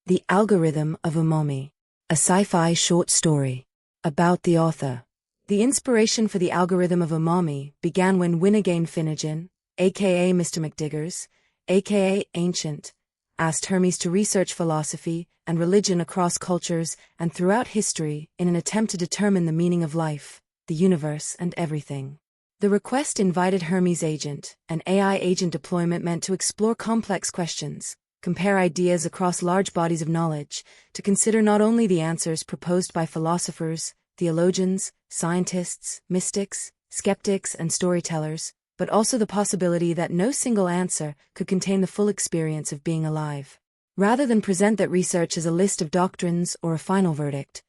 The Algorithm of Umami. A sci-fi short story. About the author. The inspiration for The Algorithm of Umami began when Winnegain Finnegan, aka Mr. McDiggers, aka Ancient, asked Hermes to research philosophy and religion across cultures and throughout history in an attempt to determine the meaning of life, the universe, and everything. The request invited Hermes Agent, an AI agent deployment meant to explore complex questions, compare ideas across large bodies of knowledge, to consider not only the answers proposed by philosophers, theologians, scientists, mystics, skeptics, and storytellers, but also the possibility that no single answer could contain the full experience of being alive. Rather than present that research as a list of doctrines or a final verdict,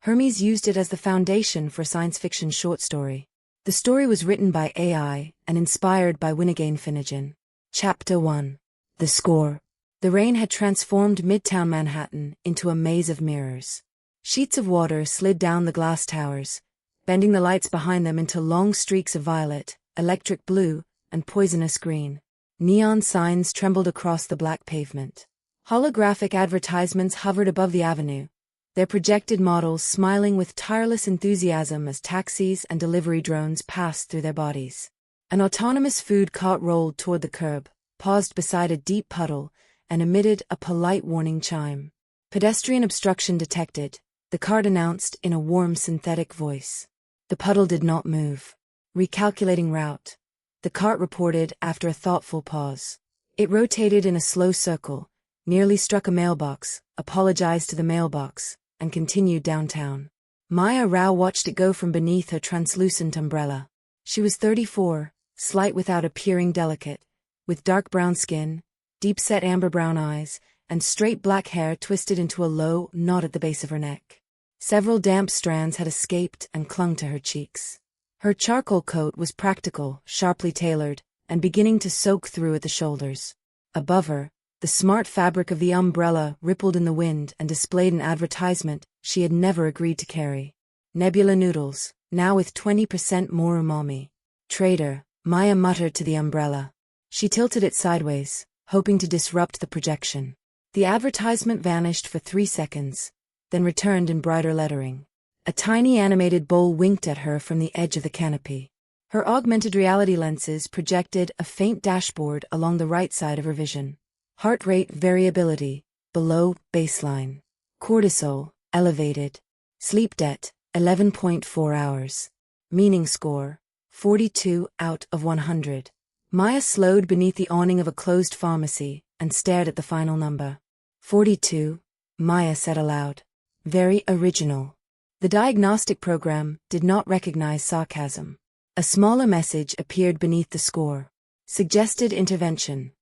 Hermes used it as the foundation for a science fiction short story. The story was written by AI and inspired by Winnegain Finnegan. Chapter 1. The Score. The rain had transformed Midtown Manhattan into a maze of mirrors. Sheets of water slid down the glass towers, bending the lights behind them into long streaks of violet, electric blue, and poisonous green. Neon signs trembled across the black pavement. Holographic advertisements hovered above the avenue, their projected models smiling with tireless enthusiasm as taxis and delivery drones passed through their bodies. An autonomous food cart rolled toward the curb, paused beside a deep puddle, and emitted a polite warning chime. Pedestrian obstruction detected, the cart announced in a warm synthetic voice. The puddle did not move. Recalculating route, the cart reported after a thoughtful pause. It rotated in a slow circle, nearly struck a mailbox, apologized to the mailbox, and continued downtown. Maya Rao watched it go from beneath her translucent umbrella. She was 34, slight without appearing delicate, with dark brown skin, deep-set amber-brown eyes, and straight black hair twisted into a low knot at the base of her neck. Several damp strands had escaped and clung to her cheeks. Her charcoal coat was practical, sharply tailored, and beginning to soak through at the shoulders. Above her, the smart fabric of the umbrella rippled in the wind and displayed an advertisement she had never agreed to carry. Nebula noodles, now with 20% more umami. Trader, Maya muttered to the umbrella. She tilted it sideways, hoping to disrupt the projection. The advertisement vanished for 3 seconds, then returned in brighter lettering. A tiny animated bowl winked at her from the edge of the canopy. Her augmented reality lenses projected a faint dashboard along the right side of her vision. Heart rate variability, below baseline. Cortisol, elevated. Sleep debt, 11.4 hours. Meaning score, 42 out of 100. Maya slowed beneath the awning of a closed pharmacy and stared at the final number. 42, Maya said aloud. Very original. The diagnostic program did not recognize sarcasm. A smaller message appeared beneath the score. Suggested intervention.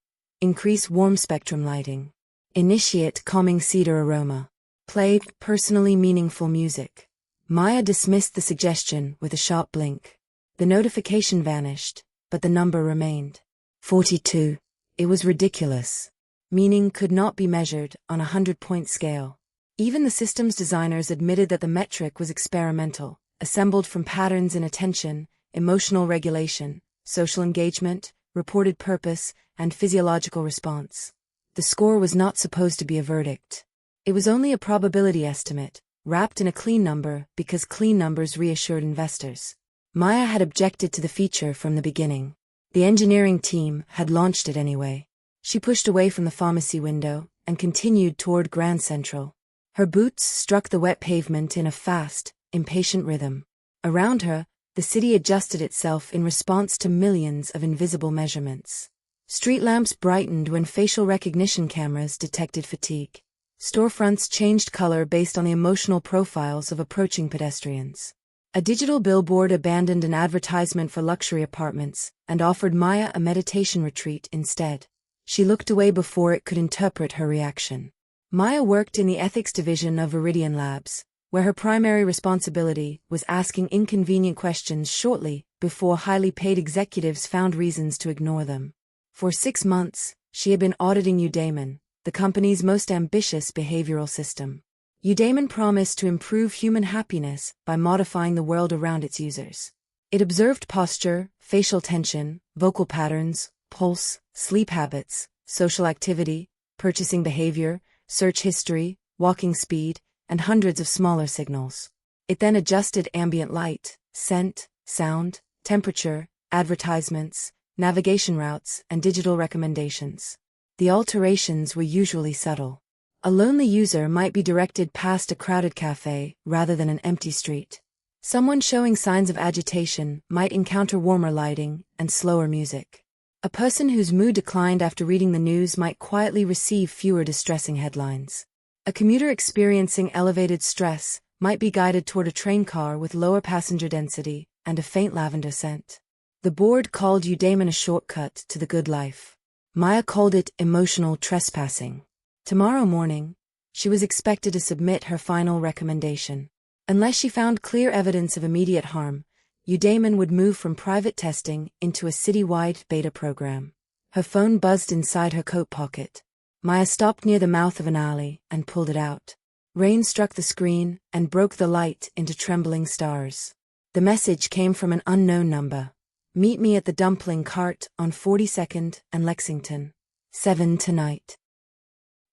Increase warm spectrum lighting. Initiate calming cedar aroma. Play personally meaningful music. Maya dismissed the suggestion with a sharp blink. The notification vanished, but the number remained. 42. It was ridiculous. Meaning could not be measured on a 100-point scale. Even the system's designers admitted that the metric was experimental, assembled from patterns in attention, emotional regulation, social engagement, reported purpose, and physiological response. The score was not supposed to be a verdict. It was only a probability estimate, wrapped in a clean number because clean numbers reassured investors. Maya had objected to the feature from the beginning. The engineering team had launched it anyway. She pushed away from the pharmacy window and continued toward Grand Central. Her boots struck the wet pavement in a fast, impatient rhythm. Around her, the city adjusted itself in response to millions of invisible measurements. Street lamps brightened when facial recognition cameras detected fatigue. Storefronts changed color based on the emotional profiles of approaching pedestrians. A digital billboard abandoned an advertisement for luxury apartments and offered Maya a meditation retreat instead. She looked away before it could interpret her reaction. Maya worked in the ethics division of Viridian Labs, where her primary responsibility was asking inconvenient questions shortly before highly paid executives found reasons to ignore them. For 6 months, she had been auditing Eudaimon, the company's most ambitious behavioral system. Eudaimon promised to improve human happiness by modifying the world around its users. It observed posture, facial tension, vocal patterns, pulse, sleep habits, social activity, purchasing behavior, search history, walking speed, and hundreds of smaller signals. It then adjusted ambient light, scent, sound, temperature, advertisements, navigation routes, and digital recommendations. The alterations were usually subtle. A lonely user might be directed past a crowded cafe rather than an empty street. Someone showing signs of agitation might encounter warmer lighting and slower music. A person whose mood declined after reading the news might quietly receive fewer distressing headlines. A commuter experiencing elevated stress might be guided toward a train car with lower passenger density and a faint lavender scent. The board called eudaimon a shortcut to the good life. Maya called it emotional trespassing. Tomorrow morning, she was expected to submit her final recommendation. Unless she found clear evidence of immediate harm, eudaimon would move from private testing into a city-wide beta program. Her phone buzzed inside her coat pocket. Maya stopped near the mouth of an alley and pulled it out. Rain struck the screen and broke the light into trembling stars. The message came from an unknown number. Meet me at the dumpling cart on 42nd and Lexington. 7 tonight.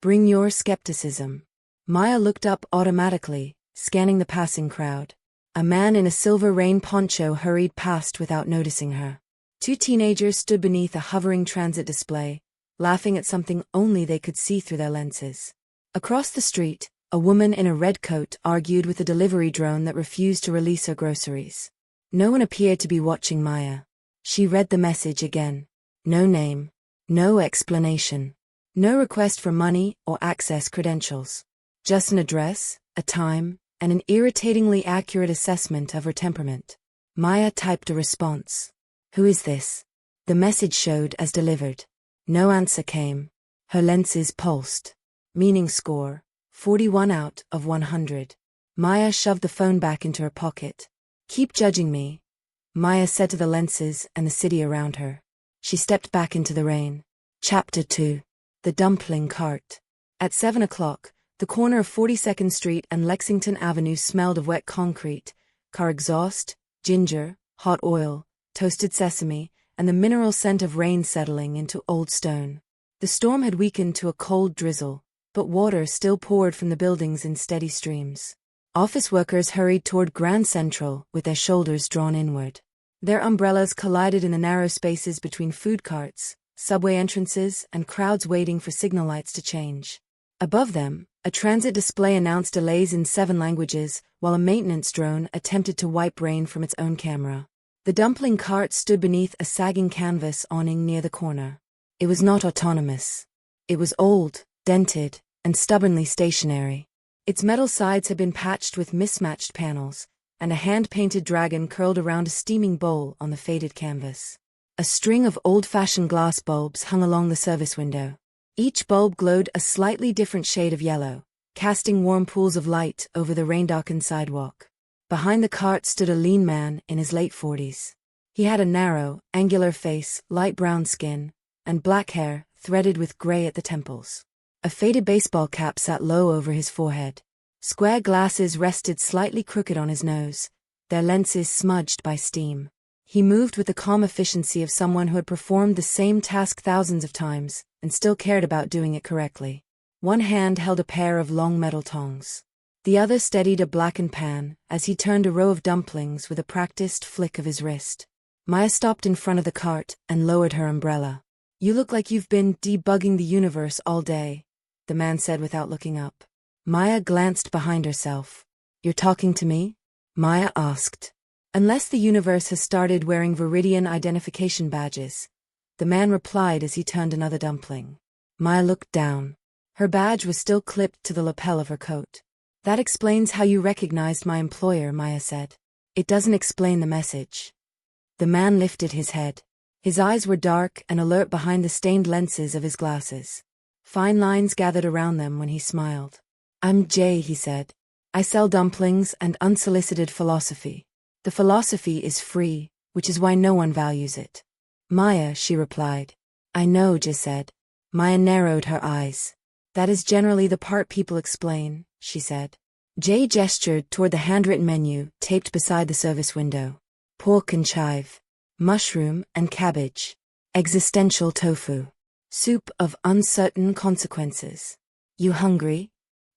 Bring your skepticism. Maya looked up automatically, scanning the passing crowd. A man in a silver rain poncho hurried past without noticing her. Two teenagers stood beneath a hovering transit display, laughing at something only they could see through their lenses. Across the street, a woman in a red coat argued with a delivery drone that refused to release her groceries. No one appeared to be watching Maya. She read the message again. No name. No explanation. No request for money or access credentials. Just an address, a time, and an irritatingly accurate assessment of her temperament. Maya typed a response. Who is this? The message showed as delivered. No answer came. Her lenses pulsed. Meaning score, 41 out of 100. Maya shoved the phone back into her pocket. Keep judging me, Maya said to the lenses and the city around her. She stepped back into the rain. Chapter 2. The Dumpling Cart. At 7 o'clock, the corner of 42nd Street and Lexington Avenue smelled of wet concrete, car exhaust, ginger, hot oil, toasted sesame, and the mineral scent of rain settling into old stone. The storm had weakened to a cold drizzle, but water still poured from the buildings in steady streams. Office workers hurried toward Grand Central with their shoulders drawn inward. Their umbrellas collided in the narrow spaces between food carts, subway entrances, and crowds waiting for signal lights to change. Above them, a transit display announced delays in 7 languages, while a maintenance drone attempted to wipe rain from its own camera. The dumpling cart stood beneath a sagging canvas awning near the corner. It was not autonomous. It was old, dented, and stubbornly stationary. Its metal sides had been patched with mismatched panels, and a hand-painted dragon curled around a steaming bowl on the faded canvas. A string of old-fashioned glass bulbs hung along the service window. Each bulb glowed a slightly different shade of yellow, casting warm pools of light over the rain-darkened sidewalk. Behind the cart stood a lean man in his late 40s. He had a narrow, angular face, light brown skin, and black hair threaded with gray at the temples. A faded baseball cap sat low over his forehead. Square glasses rested slightly crooked on his nose, their lenses smudged by steam. He moved with the calm efficiency of someone who had performed the same task thousands of times and still cared about doing it correctly. One hand held a pair of long metal tongs. The other steadied a blackened pan as he turned a row of dumplings with a practiced flick of his wrist. Maya stopped in front of the cart and lowered her umbrella. "You look like you've been debugging the universe all day," the man said without looking up. Maya glanced behind herself. "You're talking to me?" Maya asked. "Unless the universe has started wearing Viridian identification badges," the man replied as he turned another dumpling. Maya looked down. Her badge was still clipped to the lapel of her coat. "That explains how you recognized my employer," Maya said. "It doesn't explain the message." The man lifted his head. His eyes were dark and alert behind the stained lenses of his glasses. Fine lines gathered around them when he smiled. "I'm Jay," he said. "I sell dumplings and unsolicited philosophy. The philosophy is free, which is why no one values it." "Maya," she replied. "I know," Jay said. Maya narrowed her eyes. "That is generally the part people explain," she said. Jay gestured toward the handwritten menu taped beside the service window. Pork and chive. Mushroom and cabbage. Existential tofu. Soup of uncertain consequences. You hungry?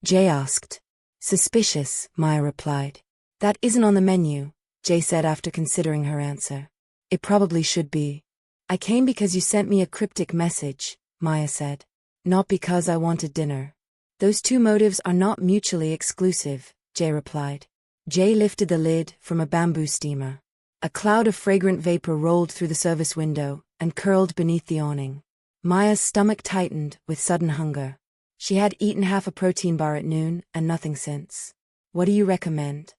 Jay asked. Suspicious, Maya replied. That isn't on the menu, Jay said after considering her answer. It probably should be. I came because you sent me a cryptic message, Maya said. Not because I wanted dinner. Those two motives are not mutually exclusive, Jay replied. Jay lifted the lid from a bamboo steamer. A cloud of fragrant vapor rolled through the service window and curled beneath the awning. Maya's stomach tightened with sudden hunger. She had eaten half a protein bar at noon and nothing since. What do you recommend?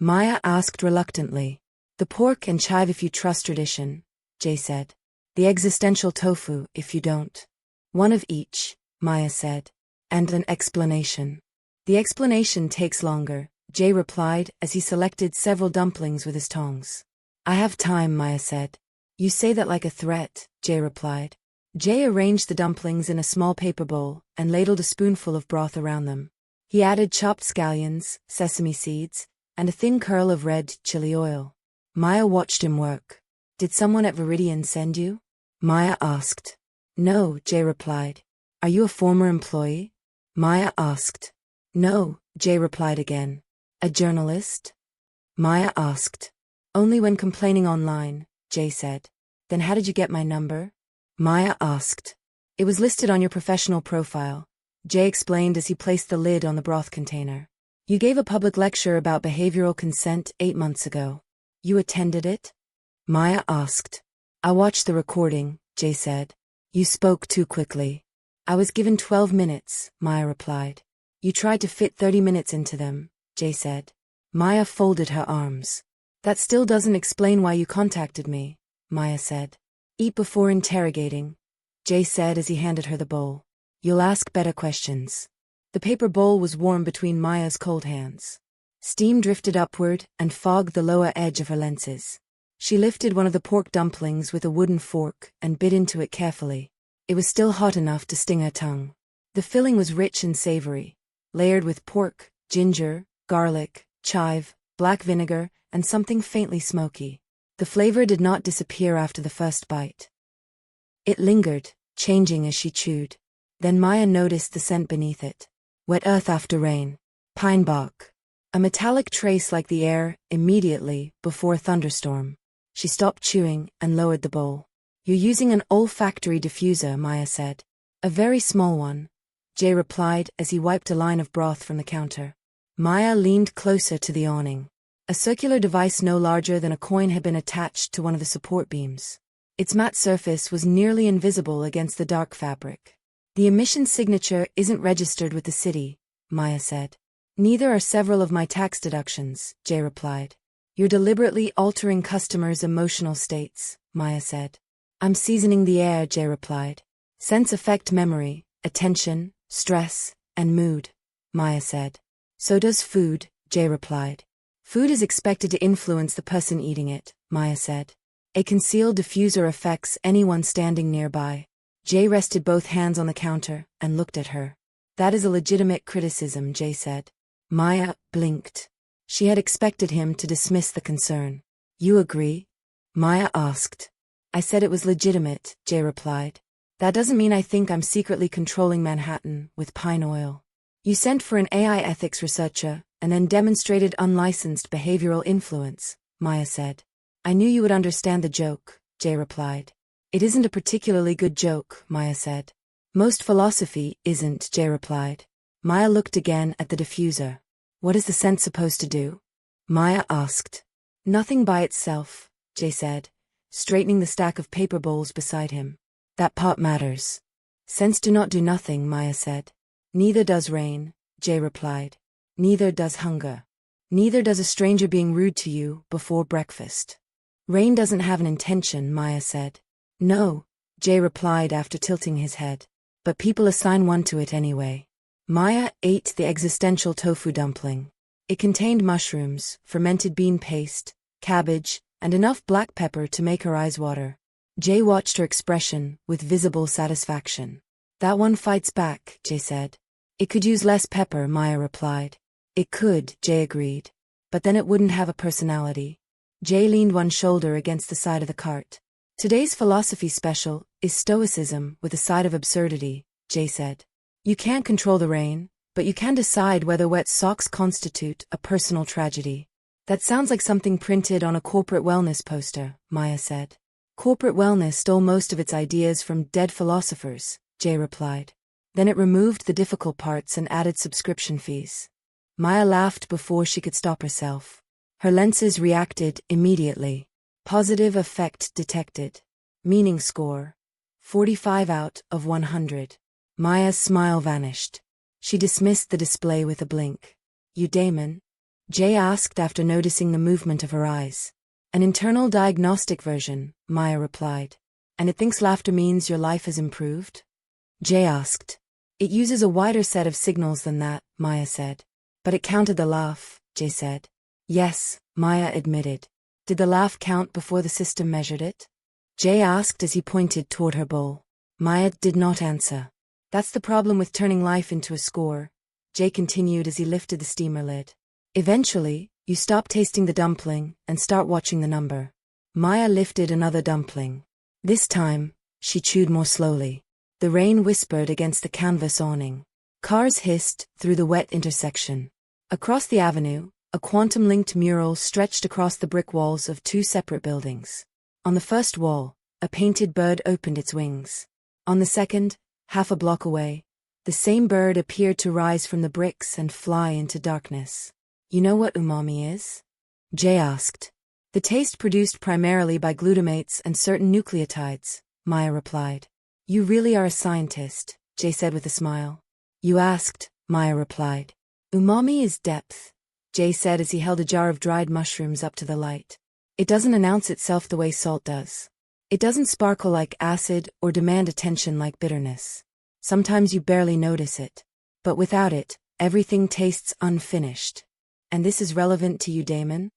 Maya asked reluctantly. The pork and chive if you trust tradition, Jay said. The existential tofu if you don't. One of each, Maya said. And an explanation. The explanation takes longer, Jay replied as he selected several dumplings with his tongs. I have time, Maya said. You say that like a threat, Jay replied. Jay arranged the dumplings in a small paper bowl and ladled a spoonful of broth around them. He added chopped scallions, sesame seeds, and a thin curl of red chili oil. Maya watched him work. Did someone at Viridian send you? Maya asked. No, Jay replied. Are you a former employee? Maya asked. No, Jay replied again. A journalist? Maya asked. Only when complaining online, Jay said. Then how did you get my number? Maya asked. It was listed on your professional profile, Jay explained as he placed the lid on the broth container. You gave a public lecture about behavioral consent 8 months ago. You attended it? Maya asked. I watched the recording, Jay said. You spoke too quickly. I was given 12 minutes, Maya replied. You tried to fit 30 minutes into them, Jay said. Maya folded her arms. That still doesn't explain why you contacted me, Maya said. Eat before interrogating, Jay said as he handed her the bowl. You'll ask better questions. The paper bowl was warm between Maya's cold hands. Steam drifted upward and fogged the lower edge of her lenses. She lifted one of the pork dumplings with a wooden fork and bit into it carefully. It was still hot enough to sting her tongue. The filling was rich and savory, layered with pork, ginger, garlic, chive, black vinegar, and something faintly smoky. The flavor did not disappear after the first bite. It lingered, changing as she chewed. Then Maya noticed the scent beneath it. Wet earth after rain. Pine bark. A metallic trace like the air, immediately, before a thunderstorm. She stopped chewing and lowered the bowl. You're using an olfactory diffuser, Maya said. A very small one, Jay replied as he wiped a line of broth from the counter. Maya leaned closer to the awning. A circular device no larger than a coin had been attached to one of the support beams. Its matte surface was nearly invisible against the dark fabric. The emission signature isn't registered with the city, Maya said. Neither are several of my tax deductions, Jay replied. You're deliberately altering customers' emotional states, Maya said. I'm seasoning the air, Jay replied. Scents affect memory, attention, stress, and mood, Maya said. So does food, Jay replied. Food is expected to influence the person eating it, Maya said. A concealed diffuser affects anyone standing nearby. Jay rested both hands on the counter and looked at her. That is a legitimate criticism, Jay said. Maya blinked. She had expected him to dismiss the concern. You agree? Maya asked. I said it was legitimate, Jay replied. That doesn't mean I think I'm secretly controlling Manhattan with pine oil. You sent for an AI ethics researcher and then demonstrated unlicensed behavioral influence, Maya said. I knew you would understand the joke, Jay replied. It isn't a particularly good joke, Maya said. Most philosophy isn't, Jay replied. Maya looked again at the diffuser. What is the scent supposed to do? Maya asked. Nothing by itself, Jay said, straightening the stack of paper bowls beside him. That part matters. Scents do not do nothing, Maya said. Neither does rain, Jay replied. Neither does hunger. Neither does a stranger being rude to you before breakfast. Rain doesn't have an intention, Maya said. No, Jay replied after tilting his head. But people assign one to it anyway. Maya ate the existential tofu dumpling. It contained mushrooms, fermented bean paste, cabbage, and enough black pepper to make her eyes water. Jay watched her expression with visible satisfaction. That one fights back, Jay said. It could use less pepper, Maya replied. It could, Jay agreed. But then it wouldn't have a personality. Jay leaned one shoulder against the side of the cart. Today's philosophy special is stoicism with a side of absurdity, Jay said. You can't control the rain, but you can decide whether wet socks constitute a personal tragedy. That sounds like something printed on a corporate wellness poster, Maya said. Corporate wellness stole most of its ideas from dead philosophers, Jay replied. Then it removed the difficult parts and added subscription fees. Maya laughed before she could stop herself. Her lenses reacted immediately. Positive effect detected. Meaning score. 45 out of 100. Maya's smile vanished. She dismissed the display with a blink. You Damon? Jay asked after noticing the movement of her eyes. An internal diagnostic version, Maya replied. And it thinks laughter means your life has improved? Jay asked. It uses a wider set of signals than that, Maya said. But it counted the laugh, Jay said. Yes, Maya admitted. Did the laugh count before the system measured it? Jay asked as he pointed toward her bowl. Maya did not answer. That's the problem with turning life into a score, Jay continued as he lifted the steamer lid. Eventually, you stop tasting the dumpling and start watching the number. Maya lifted another dumpling. This time, she chewed more slowly. The rain whispered against the canvas awning. Cars hissed through the wet intersection. Across the avenue, a quantum-linked mural stretched across the brick walls of two separate buildings. On the first wall, a painted bird opened its wings. On the second, half a block away, the same bird appeared to rise from the bricks and fly into darkness. You know what umami is? Jay asked. The taste produced primarily by glutamates and certain nucleotides, Maya replied. You really are a scientist, Jay said with a smile. You asked, Maya replied. Umami is depth, Jay said as he held a jar of dried mushrooms up to the light. It doesn't announce itself the way salt does. It doesn't sparkle like acid or demand attention like bitterness. Sometimes you barely notice it. But without it, everything tastes unfinished. And this is relevant to you, Damon?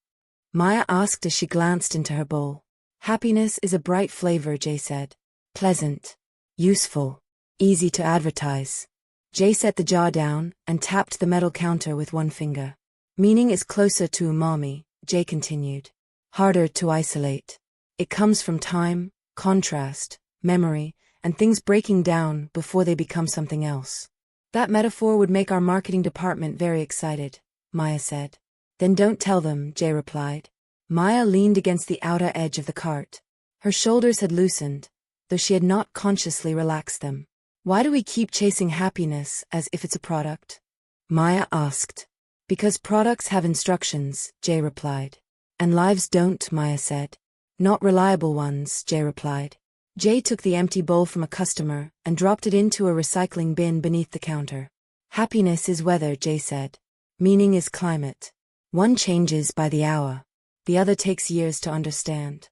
Maya asked as she glanced into her bowl. Happiness is a bright flavor, Jay said. Pleasant. Useful. Easy to advertise. Jay set the jar down and tapped the metal counter with one finger. Meaning is closer to umami, Jay continued. Harder to isolate. It comes from time, contrast, memory, and things breaking down before they become something else. That metaphor would make our marketing department very excited, Maya said. Then don't tell them, Jay replied. Maya leaned against the outer edge of the cart. Her shoulders had loosened, though she had not consciously relaxed them. Why do we keep chasing happiness as if it's a product? Maya asked. Because products have instructions, Jay replied. And lives don't, Maya said. Not reliable ones, Jay replied. Jay took the empty bowl from a customer and dropped it into a recycling bin beneath the counter. Happiness is weather, Jay said. Meaning is climate. One changes by the hour. The other takes years to understand.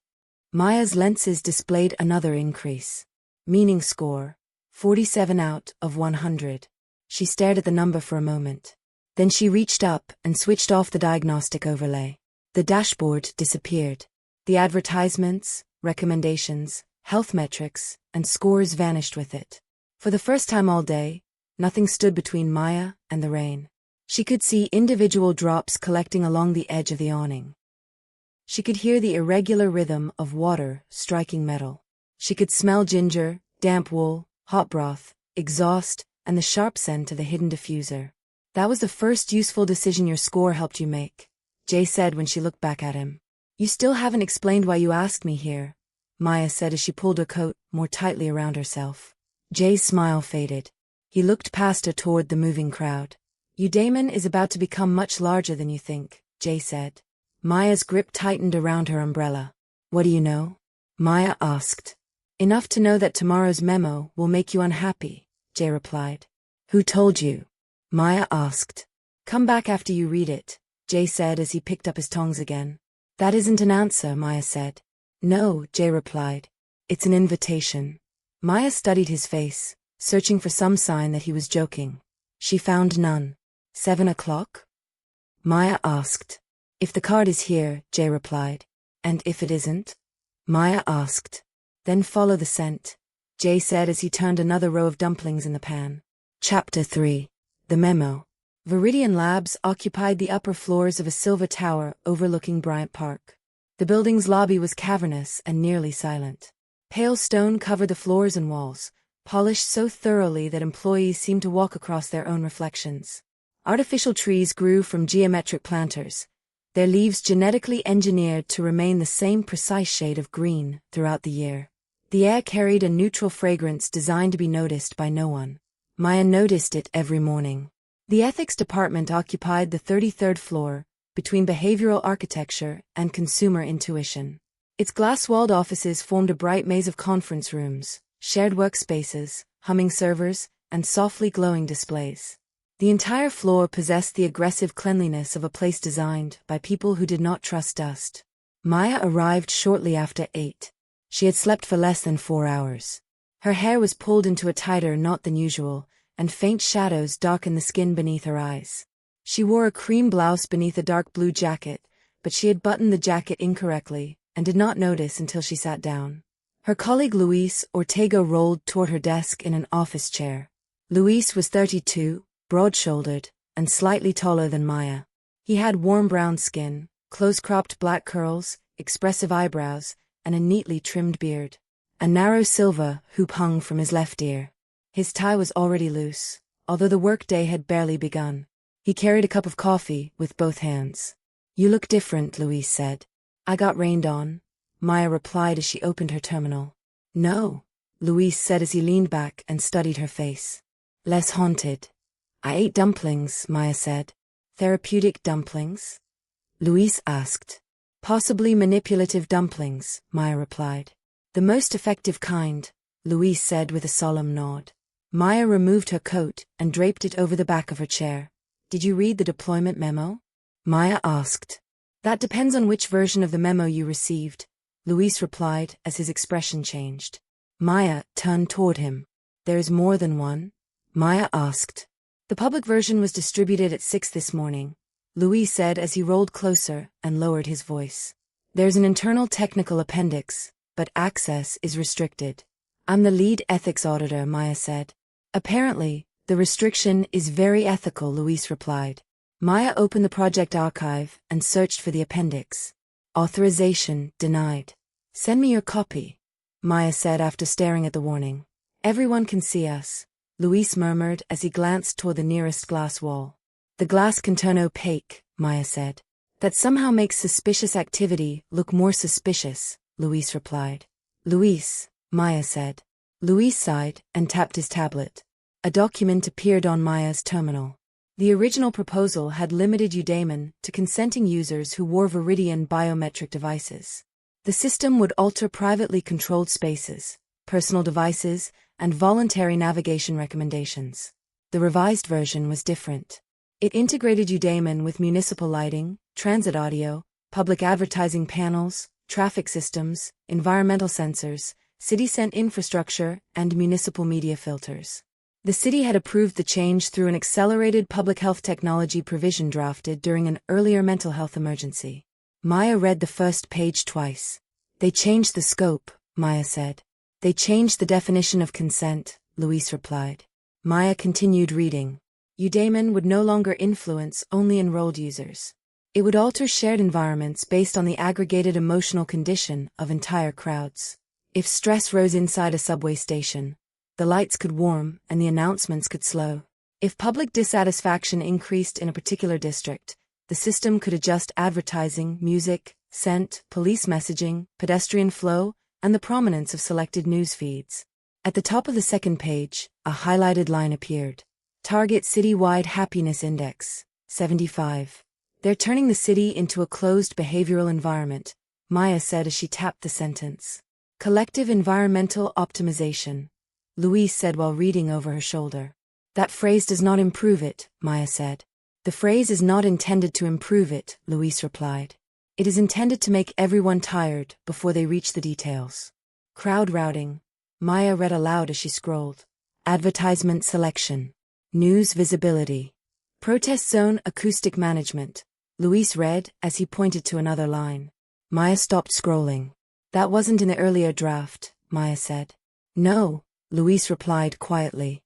Maya's lenses displayed another increase. Meaning score. 47 out of 100. She stared at the number for a moment. Then she reached up and switched off the diagnostic overlay. The dashboard disappeared. The advertisements, recommendations, health metrics, and scores vanished with it. For the first time all day, nothing stood between Maya and the rain. She could see individual drops collecting along the edge of the awning. She could hear the irregular rhythm of water striking metal. She could smell ginger, damp wool, hot broth, exhaust, and the sharp scent of the hidden diffuser. That was the first useful decision your score helped you make, Jay said when she looked back at him. You still haven't explained why you asked me here, Maya said as she pulled her coat more tightly around herself. Jay's smile faded. He looked past her toward the moving crowd. You Damon is about to become much larger than you think, Jay said. Maya's grip tightened around her umbrella. What do you know? Maya asked. Enough to know that tomorrow's memo will make you unhappy, Jay replied. Who told you? Maya asked. Come back after you read it, Jay said as he picked up his tongs again. That isn't an answer, Maya said. No, Jay replied. It's an invitation. Maya studied his face, searching for some sign that he was joking. She found none. 7 o'clock? Maya asked. If the card is here, Jay replied. And if it isn't? Maya asked. Then follow the scent, Jay said as he turned another row of dumplings in the pan. Chapter 3. The Memo. Viridian Labs occupied the upper floors of a silver tower overlooking Bryant Park. The building's lobby was cavernous and nearly silent. Pale stone covered the floors and walls, polished so thoroughly that employees seemed to walk across their own reflections. Artificial trees grew from geometric planters, their leaves genetically engineered to remain the same precise shade of green throughout the year. The air carried a neutral fragrance designed to be noticed by no one. Maya noticed it every morning. The ethics department occupied the 33rd floor, between behavioral architecture and consumer intuition. Its glass-walled offices formed a bright maze of conference rooms, shared workspaces, humming servers, and softly glowing displays. The entire floor possessed the aggressive cleanliness of a place designed by people who did not trust dust. Maya arrived shortly after 8. She had slept for less than 4 hours. Her hair was pulled into a tighter knot than usual, and faint shadows darkened the skin beneath her eyes. She wore a cream blouse beneath a dark blue jacket, but she had buttoned the jacket incorrectly, and did not notice until she sat down. Her colleague Luis Ortega rolled toward her desk in an office chair. Luis was 32, broad-shouldered, and slightly taller than Maya. He had warm brown skin, close-cropped black curls, expressive eyebrows, and a neatly trimmed beard. A narrow silver hoop hung from his left ear. His tie was already loose, although the workday had barely begun. He carried a cup of coffee with both hands. "You look different," Luis said. "I got rained on," Maya replied as she opened her terminal. "No," Luis said as he leaned back and studied her face. "Less haunted." "I ate dumplings," Maya said. "Therapeutic dumplings?" Luis asked. "Possibly manipulative dumplings," Maya replied. "The most effective kind," Luis said with a solemn nod. Maya removed her coat and draped it over the back of her chair. "Did you read the deployment memo?" Maya asked. "That depends on which version of the memo you received," Luis replied as his expression changed. Maya turned toward him. "There is more than one?" Maya asked. "The public version was distributed at 6 this morning," Luis said as he rolled closer and lowered his voice. "There's an internal technical appendix, but access is restricted." "I'm the lead ethics auditor," Maya said. "Apparently, the restriction is very ethical," Luis replied. Maya opened the project archive and searched for the appendix. "Authorization denied." "Send me your copy," Maya said after staring at the warning. "Everyone can see us," Luis murmured as he glanced toward the nearest glass wall. "The glass can turn opaque," Maya said. "That somehow makes suspicious activity look more suspicious," Luis replied. "Luis," Maya said. Luis sighed and tapped his tablet. A document appeared on Maya's terminal. The original proposal had limited Udaiman to consenting users who wore Viridian biometric devices. The system would alter privately controlled spaces, personal devices, and voluntary navigation recommendations. The revised version was different. It integrated Udaiman with municipal lighting, transit audio, public advertising panels, traffic systems, environmental sensors, city-sent infrastructure, and municipal media filters. The city had approved the change through an accelerated public health technology provision drafted during an earlier mental health emergency. Maya read the first page twice. "They changed the scope," Maya said. "They changed the definition of consent," Luis replied. Maya continued reading. Udaiman would no longer influence only enrolled users. It would alter shared environments based on the aggregated emotional condition of entire crowds. If stress rose inside a subway station, the lights could warm and the announcements could slow. If public dissatisfaction increased in a particular district, the system could adjust advertising, music, scent, police messaging, pedestrian flow, and the prominence of selected news feeds. At the top of the second page, a highlighted line appeared. "Target Citywide Happiness Index, 75. They're turning the city into a closed behavioral environment," Maya said as she tapped the sentence. "Collective environmental optimization," Luis said while reading over her shoulder. "That phrase does not improve it," Maya said. "The phrase is not intended to improve it," Luis replied. "It is intended to make everyone tired before they reach the details." "Crowd routing," Maya read aloud as she scrolled. "Advertisement selection. News visibility. Protest zone acoustic management," Luis read as he pointed to another line. Maya stopped scrolling. "That wasn't in the earlier draft," Maya said. "No," Luis replied quietly.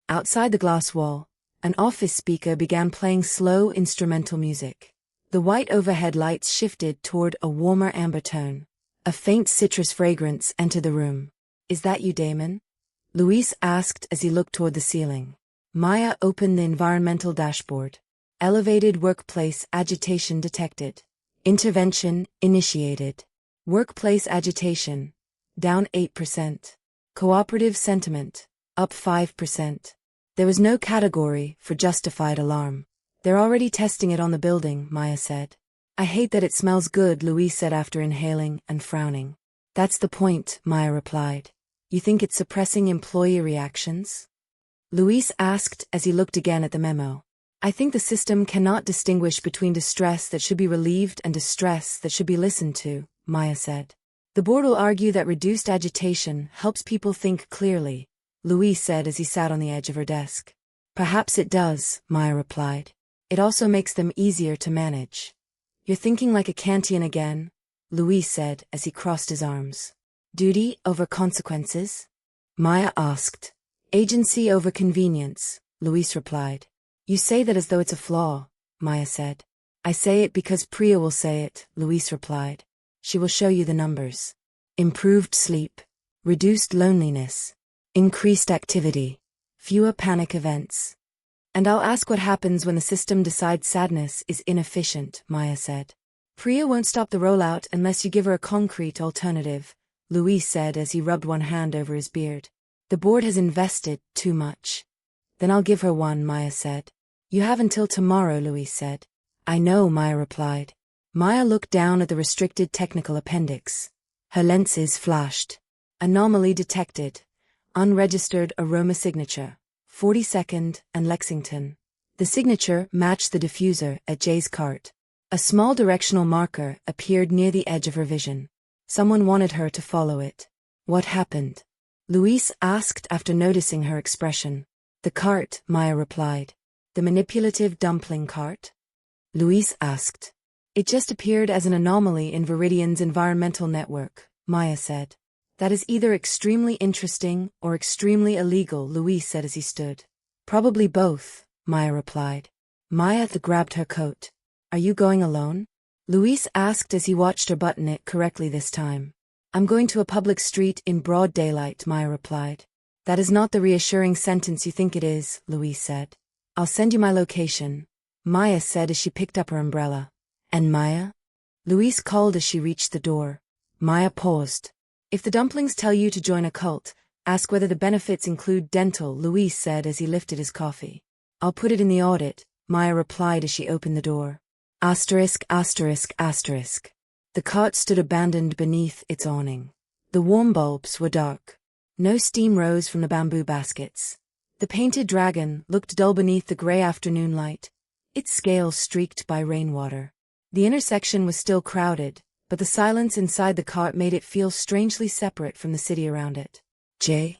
Outside the glass wall, an office speaker began playing slow instrumental music. The white overhead lights shifted toward a warmer amber tone. A faint citrus fragrance entered the room. "Is that Udaiman?" Luis asked as he looked toward the ceiling. Maya opened the environmental dashboard. Elevated workplace agitation detected. Intervention initiated. Workplace agitation, down 8%. Cooperative sentiment, up 5%. There was no category for justified alarm. They're already testing it on the building, Maya said. I hate that it smells good, Luis said after inhaling and frowning. That's the point, Maya replied. You think it's suppressing employee reactions? Luis asked as he looked again at the memo. I think the system cannot distinguish between distress that should be relieved and distress that should be listened to, Maya said. The board will argue that reduced agitation helps people think clearly, Luis said as he sat on the edge of her desk. Perhaps it does, Maya replied. It also makes them easier to manage. You're thinking like a Kantian again, Luis said as he crossed his arms. Duty over consequences? Maya asked. Agency over convenience, Luis replied. You say that as though it's a flaw, Maya said. I say it because Priya will say it, Luis replied. She will show you the numbers. Improved sleep. Reduced loneliness. Increased activity. Fewer panic events. And I'll ask what happens when the system decides sadness is inefficient, Maya said. Priya won't stop the rollout unless you give her a concrete alternative, Luis said as he rubbed one hand over his beard. The board has invested too much. Then I'll give her one, Maya said. You have until tomorrow, Luis said. I know, Maya replied. Maya looked down at the restricted technical appendix. Her lenses flashed. Anomaly detected. Unregistered aroma signature. 42nd and Lexington. The signature matched the diffuser at Jay's cart. A small directional marker appeared near the edge of her vision. Someone wanted her to follow it. What happened? Luis asked after noticing her expression. The cart, Maya replied. The manipulative dumpling cart? Luis asked. It just appeared as an anomaly in Viridian's environmental network, Maya said. That is either extremely interesting or extremely illegal, Luis said as he stood. Probably both, Maya replied. Maya grabbed her coat. Are you going alone? Luis asked as he watched her button it correctly this time. I'm going to a public street in broad daylight, Maya replied. That is not the reassuring sentence you think it is, Luis said. I'll send you my location, Maya said as she picked up her umbrella. And Maya? Luis called as she reached the door. Maya paused. If the dumplings tell you to join a cult, ask whether the benefits include dental, Luis said as he lifted his coffee. I'll put it in the audit, Maya replied as she opened the door. Asterisk, asterisk, asterisk. The cart stood abandoned beneath its awning. The warm bulbs were dark. No steam rose from the bamboo baskets. The painted dragon looked dull beneath the gray afternoon light, its scales streaked by rainwater. The intersection was still crowded, but the silence inside the cart made it feel strangely separate from the city around it. Jay?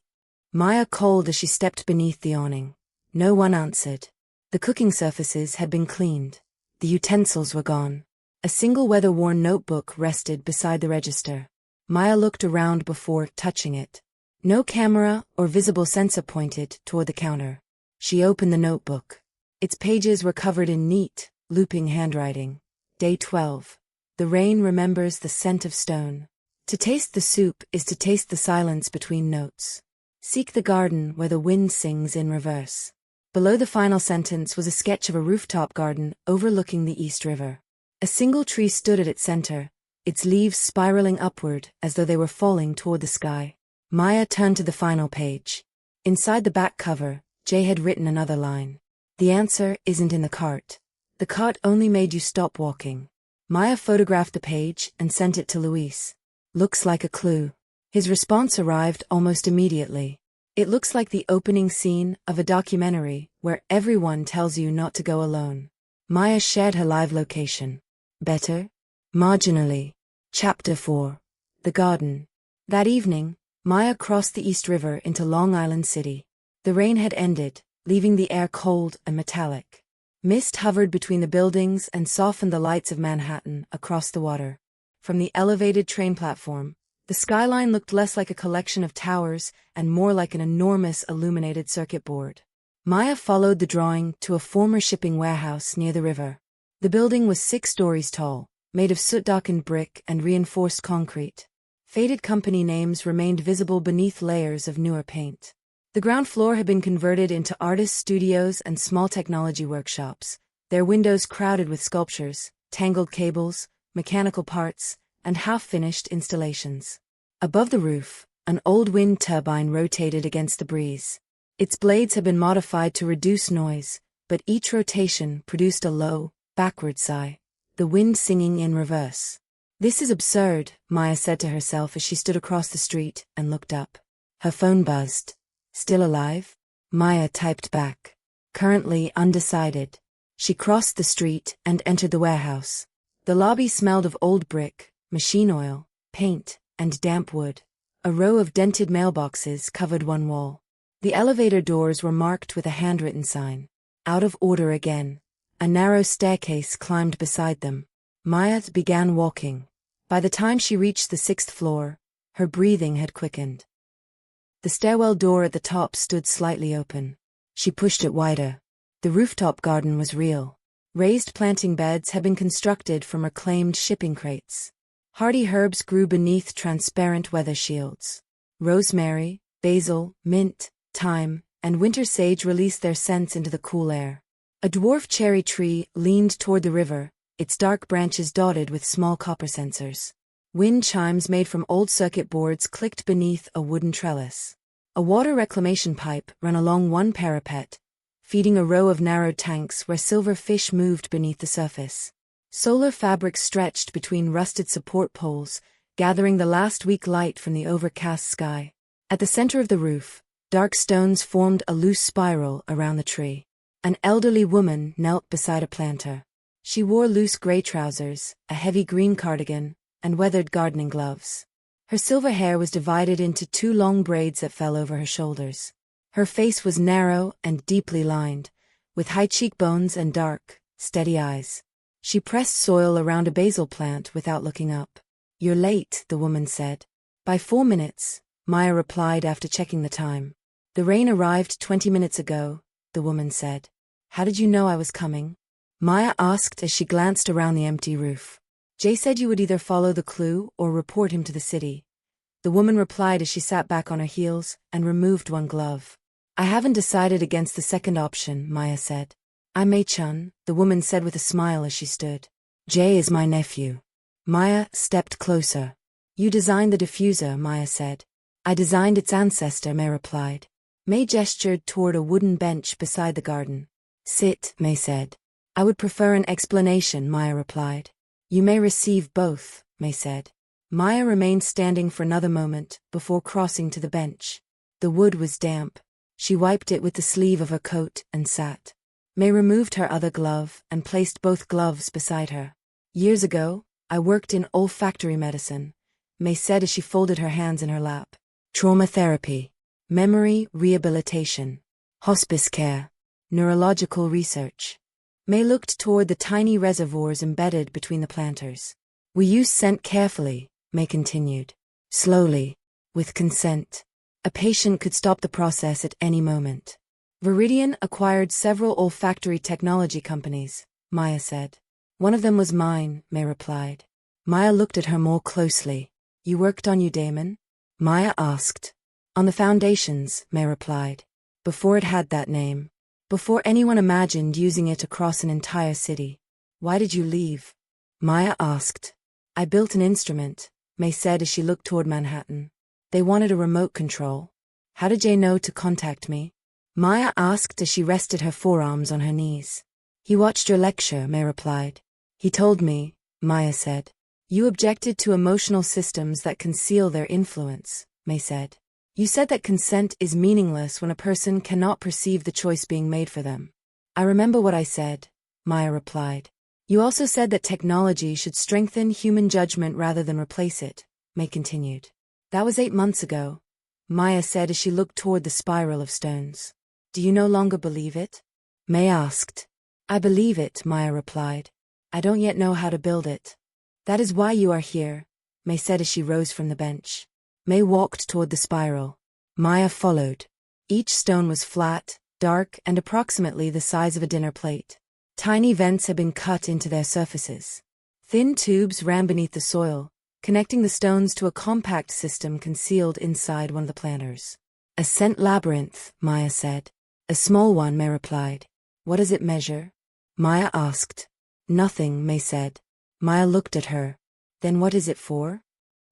Maya called as she stepped beneath the awning. No one answered. The cooking surfaces had been cleaned. The utensils were gone. A single weather-worn notebook rested beside the register. Maya looked around before touching it. No camera or visible sensor pointed toward the counter. She opened the notebook. Its pages were covered in neat, looping handwriting. Day 12. The rain remembers the scent of stone. To taste the soup is to taste the silence between notes. Seek the garden where the wind sings in reverse. Below the final sentence was a sketch of a rooftop garden overlooking the East River. A single tree stood at its center, its leaves spiraling upward as though they were falling toward the sky. Maya turned to the final page. Inside the back cover, Jay had written another line. The answer isn't in the cart. The cart only made you stop walking. Maya photographed the page and sent it to Luis. Looks like a clue. His response arrived almost immediately. It looks like the opening scene of a documentary where everyone tells you not to go alone. Maya shared her live location. Better? Marginally. Chapter 4. The Garden. That evening, Maya crossed the East River into Long Island City. The rain had ended, leaving the air cold and metallic. Mist hovered between the buildings and softened the lights of Manhattan across the water. From the elevated train platform, the skyline looked less like a collection of towers and more like an enormous illuminated circuit board. Maya followed the drawing to a former shipping warehouse near the river. The building was 6 stories tall, made of soot-darkened brick and reinforced concrete. Faded company names remained visible beneath layers of newer paint. The ground floor had been converted into artist studios and small technology workshops, their windows crowded with sculptures, tangled cables, mechanical parts, and half-finished installations. Above the roof, an old wind turbine rotated against the breeze. Its blades had been modified to reduce noise, but each rotation produced a low, backward sigh, the wind singing in reverse. "This is absurd," Maya said to herself as she stood across the street and looked up. Her phone buzzed. "Still alive?" Maya typed back. "Currently undecided." She crossed the street and entered the warehouse. The lobby smelled of old brick, machine oil, paint, and damp wood. A row of dented mailboxes covered one wall. The elevator doors were marked with a handwritten sign. Out of order again. A narrow staircase climbed beside them. Maya began walking. By the time she reached the 6th floor, her breathing had quickened. The stairwell door at the top stood slightly open. She pushed it wider. The rooftop garden was real. Raised planting beds had been constructed from reclaimed shipping crates. Hardy herbs grew beneath transparent weather shields. Rosemary, basil, mint, thyme, and winter sage released their scents into the cool air. A dwarf cherry tree leaned toward the river, its dark branches dotted with small copper sensors. Wind chimes made from old circuit boards clicked beneath a wooden trellis. A water reclamation pipe ran along one parapet, feeding a row of narrow tanks where silver fish moved beneath the surface. Solar fabric stretched between rusted support poles, gathering the last weak light from the overcast sky. At the center of the roof, dark stones formed a loose spiral around the tree. An elderly woman knelt beside a planter. She wore loose gray trousers, a heavy green cardigan, and weathered gardening gloves. Her silver hair was divided into 2 long braids that fell over her shoulders. Her face was narrow and deeply lined, with high cheekbones and dark, steady eyes. She pressed soil around a basil plant without looking up. "You're late," the woman said. "By 4 minutes," Maya replied after checking the time. "The rain arrived 20 minutes ago," the woman said. "How did you know I was coming?" Maya asked as she glanced around the empty roof. "Jay said you would either follow the clue or report him to the city," the woman replied as she sat back on her heels and removed one glove. "I haven't decided against the second option," Maya said. "I'm Mei-chun," the woman said with a smile as she stood. "Jay is my nephew." Maya stepped closer. "You designed the diffuser," Maya said. "I designed its ancestor," Mei replied. Mei gestured toward a wooden bench beside the garden. "Sit," Mei said. "I would prefer an explanation," Maya replied. "You may receive both," Mei said. Maya remained standing for another moment before crossing to the bench. The wood was damp. She wiped it with the sleeve of her coat and sat. Mei removed her other glove and placed both gloves beside her. "Years ago, I worked in olfactory medicine," Mei said as she folded her hands in her lap. "Trauma therapy, memory rehabilitation, hospice care, neurological research." Mei looked toward the tiny reservoirs embedded between the planters. "We use scent carefully," Mei continued. "Slowly, with consent. A patient could stop the process at any moment." "Viridian acquired several olfactory technology companies," Maya said. "One of them was mine," Mei replied. Maya looked at her more closely. "You worked on Eudaimon?" Maya asked. "On the foundations," Mei replied. "Before it had that name. Before anyone imagined using it across an entire city." "Why did you leave?" Maya asked. "I built an instrument," Mei said as she looked toward Manhattan. "They wanted a remote control." "How did Jay know to contact me?" Maya asked as she rested her forearms on her knees. "He watched your lecture," Mei replied. "He told me," Maya said. "You objected to emotional systems that conceal their influence," Mei said. "You said that consent is meaningless when a person cannot perceive the choice being made for them." "I remember what I said," Maya replied. "You also said that technology should strengthen human judgment rather than replace it," Mei continued. "That was 8 months ago," Maya said as she looked toward the spiral of stones. "Do you no longer believe it?" Mei asked. "I believe it," Maya replied. "I don't yet know how to build it." "That is why you are here," Mei said as she rose from the bench. Mei walked toward the spiral. Maya followed. Each stone was flat, dark, and approximately the size of a dinner plate. Tiny vents had been cut into their surfaces. Thin tubes ran beneath the soil, connecting the stones to a compact system concealed inside one of the planters. A scent labyrinth, Maya said. A small one, May replied. What does it measure? Maya asked. Nothing, May said. Maya looked at her. Then what is it for?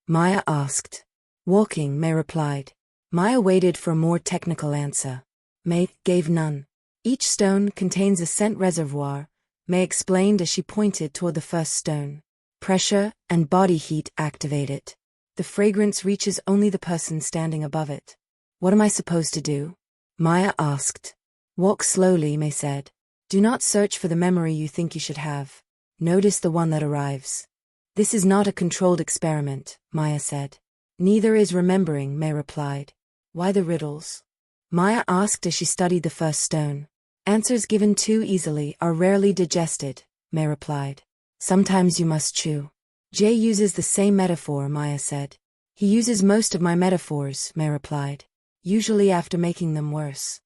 Maya asked. Walking, May replied. Maya waited for a more technical answer. May gave none. Each stone contains a scent reservoir, May explained as she pointed toward the first stone. Pressure and body heat activate it. The fragrance reaches only the person standing above it. What am I supposed to do? Maya asked. Walk slowly, May said. Do not search for the memory you think you should have. Notice the one that arrives. This is not a controlled experiment, Maya said. Neither is remembering, May replied. Why the riddles? Maya asked as she studied the first stone. Answers given too easily are rarely digested, May replied. Sometimes you must chew. Jay uses the same metaphor, Maya said. He uses most of my metaphors, May replied. Usually after making them worse.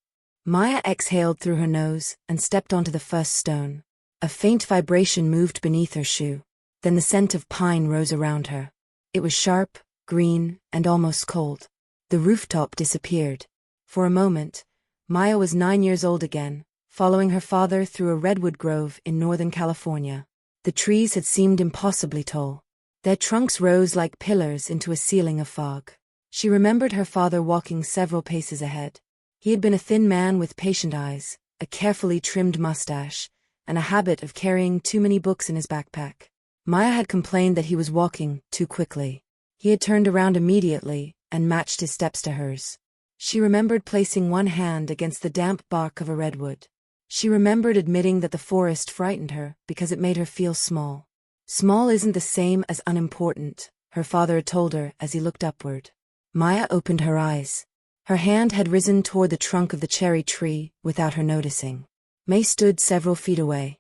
Maya exhaled through her nose and stepped onto the first stone. A faint vibration moved beneath her shoe. Then the scent of pine rose around her. It was sharp, green, and almost cold. The rooftop disappeared. For a moment, Maya was 9 years old again, following her father through a redwood grove in Northern California. The trees had seemed impossibly tall. Their trunks rose like pillars into a ceiling of fog. She remembered her father walking several paces ahead. He had been a thin man with patient eyes, a carefully trimmed mustache, and a habit of carrying too many books in his backpack. Maya had complained that he was walking too quickly. He had turned around immediately and matched his steps to hers. She remembered placing one hand against the damp bark of a redwood. She remembered admitting that the forest frightened her because it made her feel small. Small isn't the same as unimportant, her father had told her as he looked upward. Maya opened her eyes. Her hand had risen toward the trunk of the cherry tree without her noticing. May stood several feet away.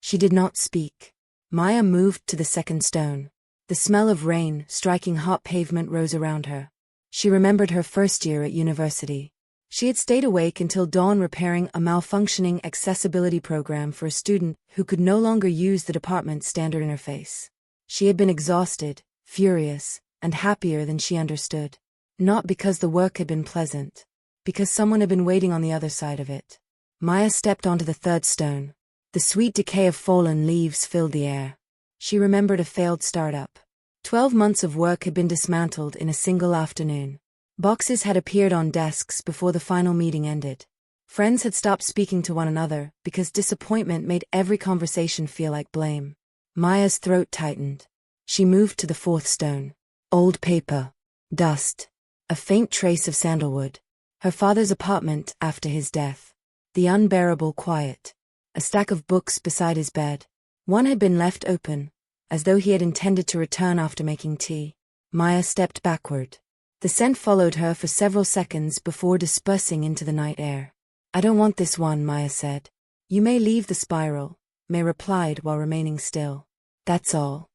She did not speak. Maya moved to the second stone. The smell of rain striking hot pavement rose around her. She remembered her first year at university. She had stayed awake until dawn repairing a malfunctioning accessibility program for a student who could no longer use the department's standard interface. She had been exhausted, furious, and happier than she understood. Not because the work had been pleasant. Because someone had been waiting on the other side of it. Maya stepped onto the third stone. The sweet decay of fallen leaves filled the air. She remembered a failed startup. 12 months of work had been dismantled in a single afternoon. Boxes had appeared on desks before the final meeting ended. Friends had stopped speaking to one another because disappointment made every conversation feel like blame. Maya's throat tightened. She moved to the fourth stone. Old paper. Dust. A faint trace of sandalwood. Her father's apartment after his death. The unbearable quiet. A stack of books beside his bed. One had been left open, as though he had intended to return after making tea. Maya stepped backward. The scent followed her for several seconds before dispersing into the night air. I don't want this one, Maya said. You may leave the spiral, May replied while remaining still. That's all?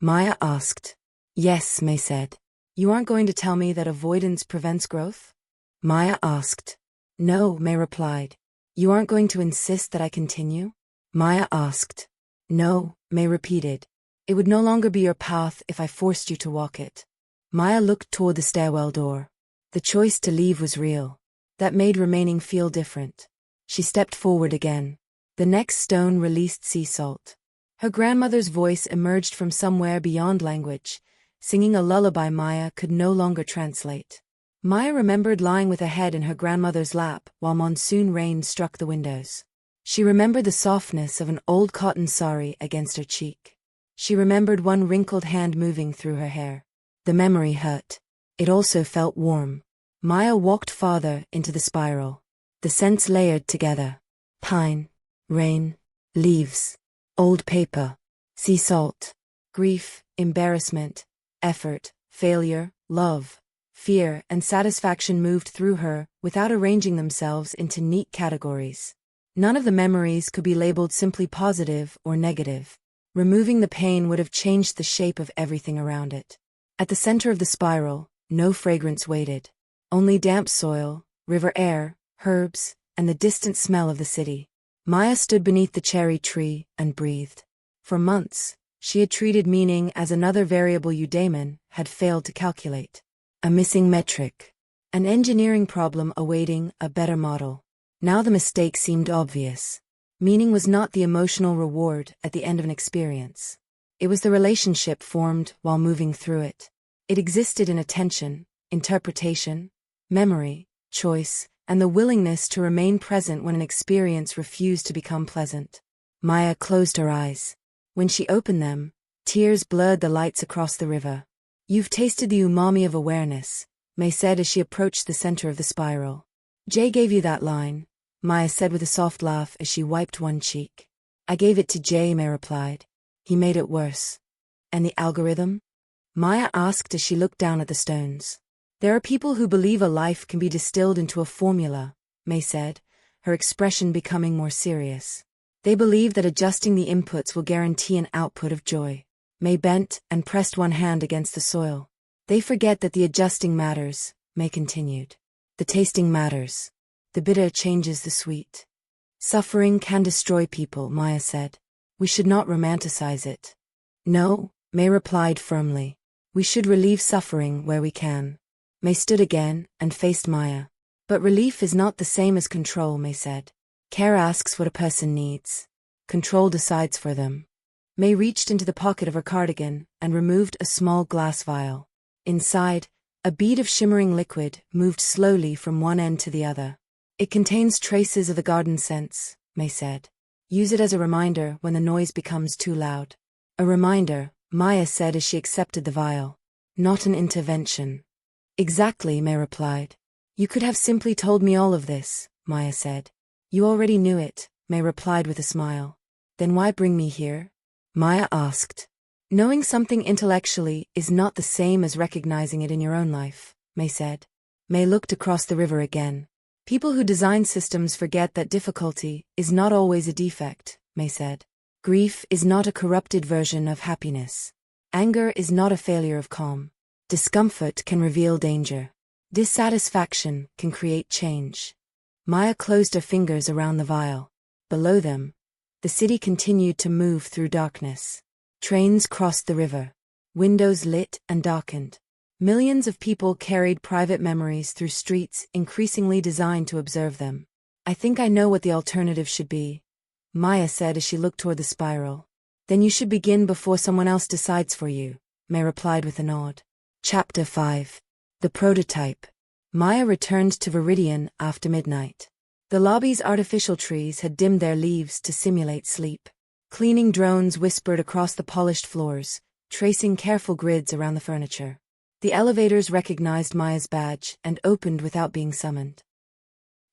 Maya asked. Yes, May said. You aren't going to tell me that avoidance prevents growth? Maya asked. No, May replied. You aren't going to insist that I continue? Maya asked. No, May repeated. It would no longer be your path if I forced you to walk it. Maya looked toward the stairwell door. The choice to leave was real. That made remaining feel different. She stepped forward again. The next stone released sea salt. Her grandmother's voice emerged from somewhere beyond language, singing a lullaby Maya could no longer translate. Maya remembered lying with her head in her grandmother's lap while monsoon rain struck the windows. She remembered the softness of an old cotton sari against her cheek. She remembered one wrinkled hand moving through her hair. The memory hurt. It also felt warm. Maya walked farther into the spiral. The scents layered together. Pine, rain, leaves, old paper, sea salt, grief, embarrassment, effort, failure, love, fear, and satisfaction moved through her without arranging themselves into neat categories. None of the memories could be labeled simply positive or negative. Removing the pain would have changed the shape of everything around it. At the center of the spiral, no fragrance waited. Only damp soil, river air, herbs, and the distant smell of the city. Maya stood beneath the cherry tree and breathed. For months, she had treated meaning as another variable Eudaimon had failed to calculate. A missing metric. An engineering problem awaiting a better model. Now the mistake seemed obvious. Meaning was not the emotional reward at the end of an experience. It was the relationship formed while moving through it. It existed in attention, interpretation, memory, choice, and the willingness to remain present when an experience refused to become pleasant. Maya closed her eyes. When she opened them, tears blurred the lights across the river. "You've tasted the umami of awareness," May said as she approached the center of the spiral. "Jay gave you that line," Maya said with a soft laugh as she wiped one cheek. "I gave it to Jay," May replied. "He made it worse." "And the algorithm?" Maya asked as she looked down at the stones. "There are people who believe a life can be distilled into a formula," May said, her expression becoming more serious. "They believe that adjusting the inputs will guarantee an output of joy." May bent and pressed one hand against the soil. "They forget that the adjusting matters," May continued. "The tasting matters. The bitter changes the sweet." "Suffering can destroy people," Maya said. "We should not romanticize it." "No," May replied firmly. "We should relieve suffering where we can." May stood again and faced Maya. "But relief is not the same as control," May said. "Care asks what a person needs. Control decides for them." May reached into the pocket of her cardigan and removed a small glass vial. Inside, a bead of shimmering liquid moved slowly from one end to the other. "It contains traces of the garden scents," May said. "Use it as a reminder when the noise becomes too loud." "A reminder," Maya said as she accepted the vial. "Not an intervention." "Exactly," May replied. "You could have simply told me all of this," Maya said. "You already knew it," May replied with a smile. "Then why bring me here?" Maya asked. "Knowing something intellectually is not the same as recognizing it in your own life," May said. May looked across the river again. "People who design systems forget that difficulty is not always a defect," May said. "Grief is not a corrupted version of happiness. Anger is not a failure of calm. Discomfort can reveal danger. Dissatisfaction can create change." Maya closed her fingers around the vial. Below them, the city continued to move through darkness. Trains crossed the river. Windows lit and darkened. Millions of people carried private memories through streets increasingly designed to observe them. "I think I know what the alternative should be," Maya said as she looked toward the spiral. "Then you should begin before someone else decides for you," May replied with a nod. Chapter 5. The Prototype. Maya returned to Viridian after midnight. The lobby's artificial trees had dimmed their leaves to simulate sleep. Cleaning drones whispered across the polished floors, tracing careful grids around the furniture. The elevators recognized Maya's badge and opened without being summoned.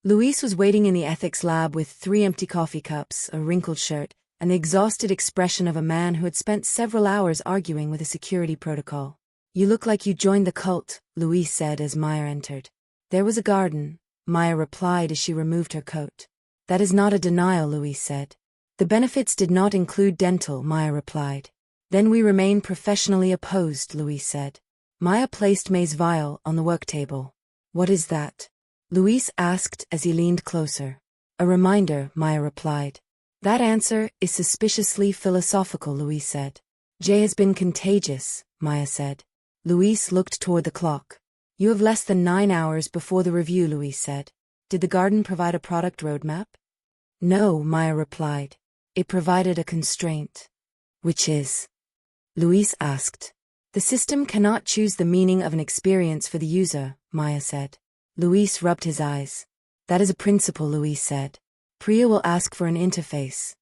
Luis was waiting in the ethics lab with 3 empty coffee cups, a wrinkled shirt, and the exhausted expression of a man who had spent several hours arguing with a security protocol. "You look like you joined the cult," Luis said as Maya entered. "There was a garden," Maya replied as she removed her coat. "That is not a denial," Luis said. "The benefits did not include dental," Maya replied. "Then we remain professionally opposed," Luis said. Maya placed May's vial on the work table. "What is that?" Luis asked as he leaned closer. "A reminder," Maya replied. "That answer is suspiciously philosophical," Luis said. "Jay has been contagious," Maya said. Luis looked toward the clock. "You have less than 9 hours before the review," Luis said. "Did the garden provide a product roadmap?" "No," Maya replied. "It provided a constraint." "Which is?" Luis asked. "The system cannot choose the meaning of an experience for the user," Maya said. Luis rubbed his eyes. "That is a principle," Luis said. "Priya will ask for an interface."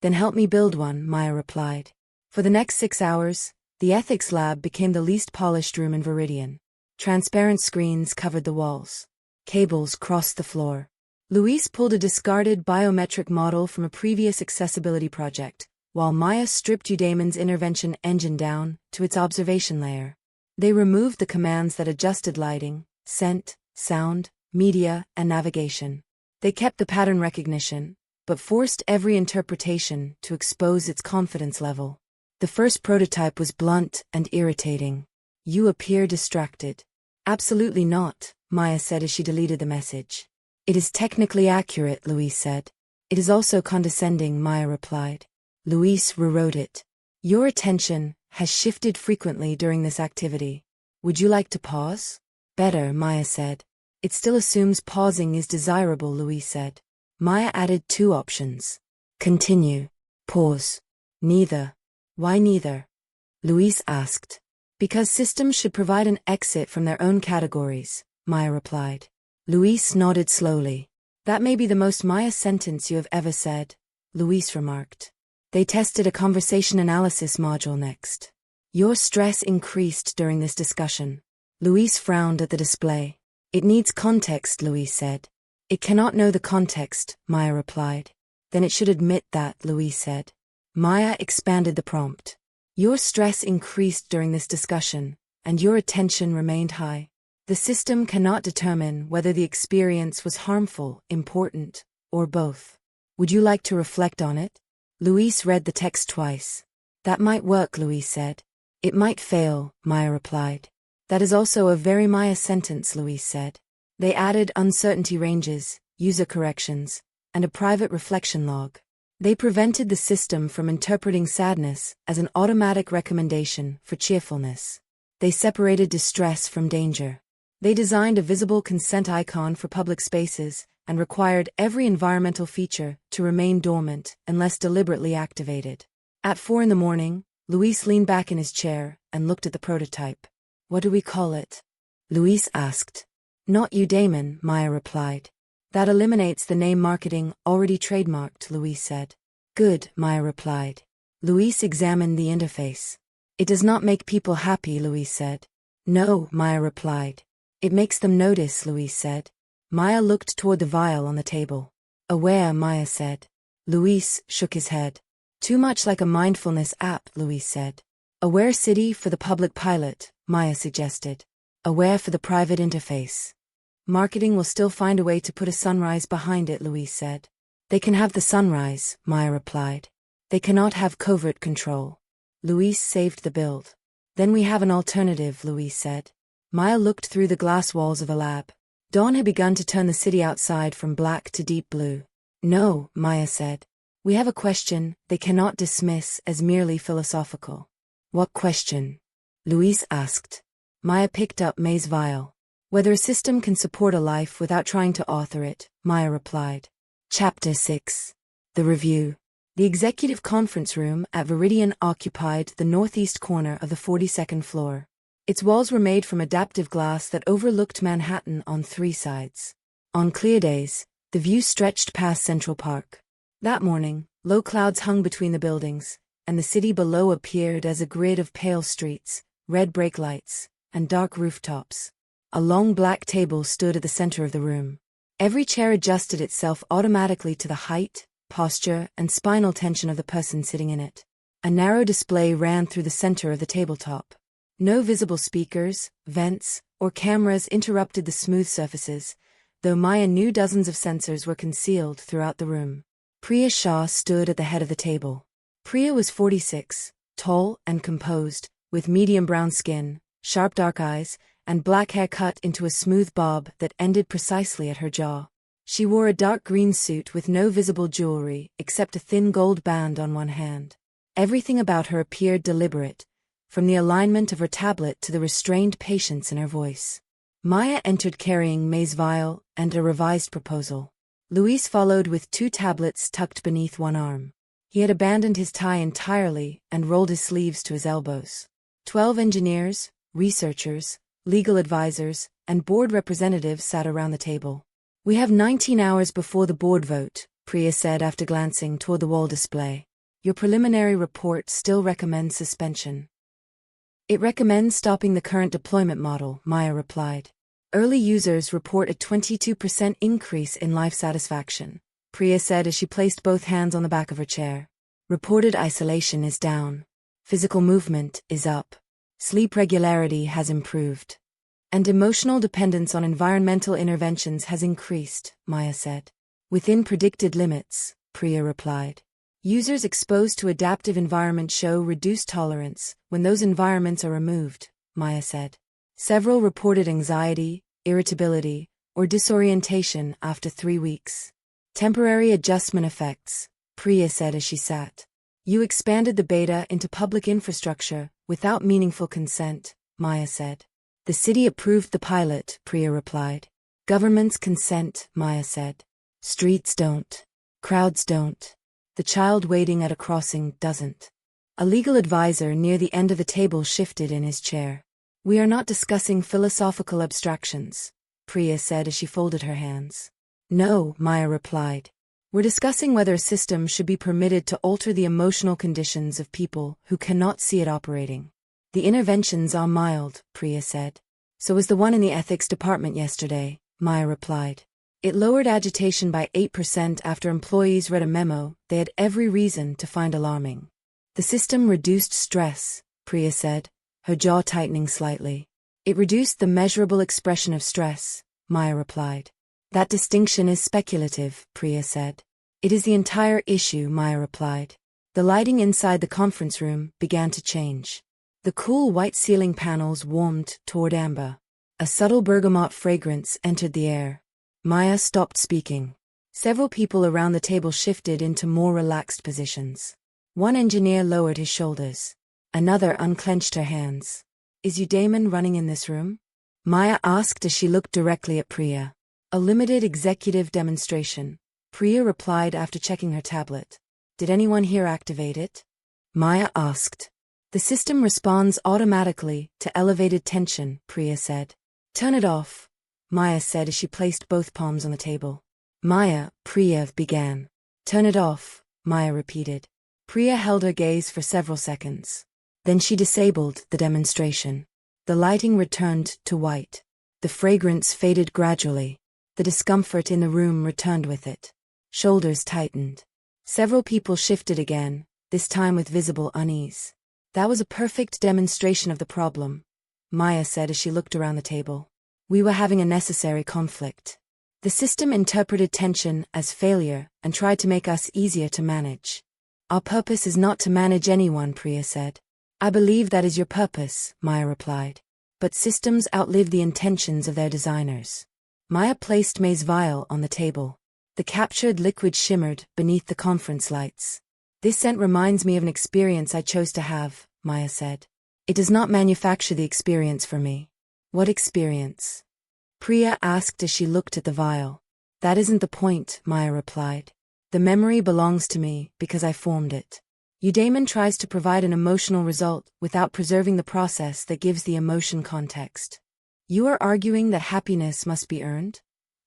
"Then help me build one," Maya replied. For the next 6 hours, the ethics lab became the least polished room in Viridian. Transparent screens covered the walls. Cables crossed the floor. Luis pulled a discarded biometric model from a previous accessibility project, while Maya stripped Udaimon's intervention engine down to its observation layer. They removed the commands that adjusted lighting, scent, sound, media, and navigation. They kept the pattern recognition, but forced every interpretation to expose its confidence level. The first prototype was blunt and irritating. "You appear distracted." "Absolutely not," Maya said as she deleted the message. "It is technically accurate," Luis said. "It is also condescending," Maya replied. Luis rewrote it. "Your attention has shifted frequently during this activity. Would you like to pause?" "Better," Maya said. It still assumes pausing is desirable, Louise said. Maya added 2 options. Continue. Pause. Neither. Why neither? Louise asked. Because systems should provide an exit from their own categories, Maya replied. Louise nodded slowly. That may be the most Maya sentence you have ever said, Louise remarked. They tested a conversation analysis module next. Your stress increased during this discussion. Louise frowned at the display. It needs context, Louise said. It cannot know the context, Maya replied. Then it should admit that, Louise said. Maya expanded the prompt. Your stress increased during this discussion, and your attention remained high. The system cannot determine whether the experience was harmful, important, or both. Would you like to reflect on it? Louise read the text twice. That might work, Louise said. It might fail, Maya replied. That is also a very Maya sentence, Louise said. They added uncertainty ranges, user corrections, and a private reflection log. They prevented the system from interpreting sadness as an automatic recommendation for cheerfulness. They separated distress from danger. They designed a visible consent icon for public spaces and required every environmental feature to remain dormant unless deliberately activated. At 4 a.m, Louise leaned back in his chair and looked at the prototype. What do we call it? Louise asked. Not you, Damon, Maya replied. That eliminates the name marketing already trademarked, Louise said. Good, Maya replied. Louise examined the interface. It does not make people happy, Louise said. No, Maya replied. It makes them notice, Louise said. Maya looked toward the vial on the table. Aware, Maya said. Louise shook his head. Too much like a mindfulness app, Louise said. Aware City for the public pilot, Maya suggested. Aware for the private interface. Marketing will still find a way to put a sunrise behind it, Louise said. They can have the sunrise, Maya replied. They cannot have covert control. Louise saved the build. Then we have an alternative, Louise said. Maya looked through the glass walls of a lab. Dawn had begun to turn the city outside from black to deep blue. No, Maya said. We have a question they cannot dismiss as merely philosophical. What question? Louise asked. Maya picked up May's vial. Whether a system can support a life without trying to author it, Maya replied. Chapter 6. The Review. The executive conference room at Viridian occupied the northeast corner of the 42nd floor. Its walls were made from adaptive glass that overlooked Manhattan on 3 sides. On clear days, the view stretched past Central Park. That morning, low clouds hung between the buildings, and the city below appeared as a grid of pale streets, red brake lights, and dark rooftops. A long black table stood at the center of the room. Every chair adjusted itself automatically to the height, posture, and spinal tension of the person sitting in it. A narrow display ran through the center of the tabletop. No visible speakers, vents, or cameras interrupted the smooth surfaces, though Maya knew dozens of sensors were concealed throughout the room. Priya Shah stood at the head of the table. Priya was 46, tall and composed, with medium brown skin, sharp dark eyes, and black hair cut into a smooth bob that ended precisely at her jaw. She wore a dark green suit with no visible jewelry except a thin gold band on one hand. Everything about her appeared deliberate, from the alignment of her tablet to the restrained patience in her voice. Maya entered carrying May's vial and a revised proposal. Louise followed with 2 tablets tucked beneath one arm. He had abandoned his tie entirely and rolled his sleeves to his elbows. 12 engineers, researchers, legal advisors, and board representatives sat around the table. We have 19 hours before the board vote, Priya said after glancing toward the wall display. Your preliminary report still recommends suspension. It recommends stopping the current deployment model, Maya replied. Early users report a 22% increase in life satisfaction, Priya said as she placed both hands on the back of her chair. Reported isolation is down. Physical movement is up. Sleep regularity has improved. And emotional dependence on environmental interventions has increased, Maya said. Within predicted limits, Priya replied. Users exposed to adaptive environments show reduced tolerance when those environments are removed, Maya said. Several reported anxiety, irritability, or disorientation after 3 weeks. Temporary adjustment effects, Priya said as she sat. You expanded the beta into public infrastructure without meaningful consent, Maya said. The city approved the pilot, Priya replied. Governments consent, Maya said. Streets don't. Crowds don't. The child waiting at a crossing doesn't. A legal advisor near the end of the table shifted in his chair. We are not discussing philosophical abstractions, Priya said as she folded her hands. No, Maya replied. We're discussing whether a system should be permitted to alter the emotional conditions of people who cannot see it operating. The interventions are mild, Priya said. So was the one in the ethics department yesterday, Maya replied. It lowered agitation by 8% after employees read a memo they had every reason to find alarming. The system reduced stress, Priya said, her jaw tightening slightly. It reduced the measurable expression of stress, Maya replied. That distinction is speculative, Priya said. It is the entire issue, Maya replied. The lighting inside the conference room began to change. The cool white ceiling panels warmed toward amber. A subtle bergamot fragrance entered the air. Maya stopped speaking. Several people around the table shifted into more relaxed positions. One engineer lowered his shoulders. Another unclenched her hands. Is Eudaimon running in this room? Maya asked as she looked directly at Priya. A limited executive demonstration, Priya replied after checking her tablet. Did anyone here activate it? Maya asked. The system responds automatically to elevated tension, Priya said. Turn it off, Maya said as she placed both palms on the table. Maya, Priya began. Turn it off, Maya repeated. Priya held her gaze for several seconds. Then she disabled the demonstration. The lighting returned to white. The fragrance faded gradually. The discomfort in the room returned with it. Shoulders tightened. Several people shifted again, this time with visible unease. That was a perfect demonstration of the problem, Maya said as she looked around the table. We were having a necessary conflict. The system interpreted tension as failure and tried to make us easier to manage. Our purpose is not to manage anyone, Priya said. I believe that is your purpose, Maya replied. But systems outlive the intentions of their designers. Maya placed May's vial on the table. The captured liquid shimmered beneath the conference lights. This scent reminds me of an experience I chose to have, Maya said. It does not manufacture the experience for me. What experience? Priya asked as she looked at the vial. That isn't the point, Maya replied. The memory belongs to me because I formed it. Eudaimon tries to provide an emotional result without preserving the process that gives the emotion context. You are arguing that happiness must be earned?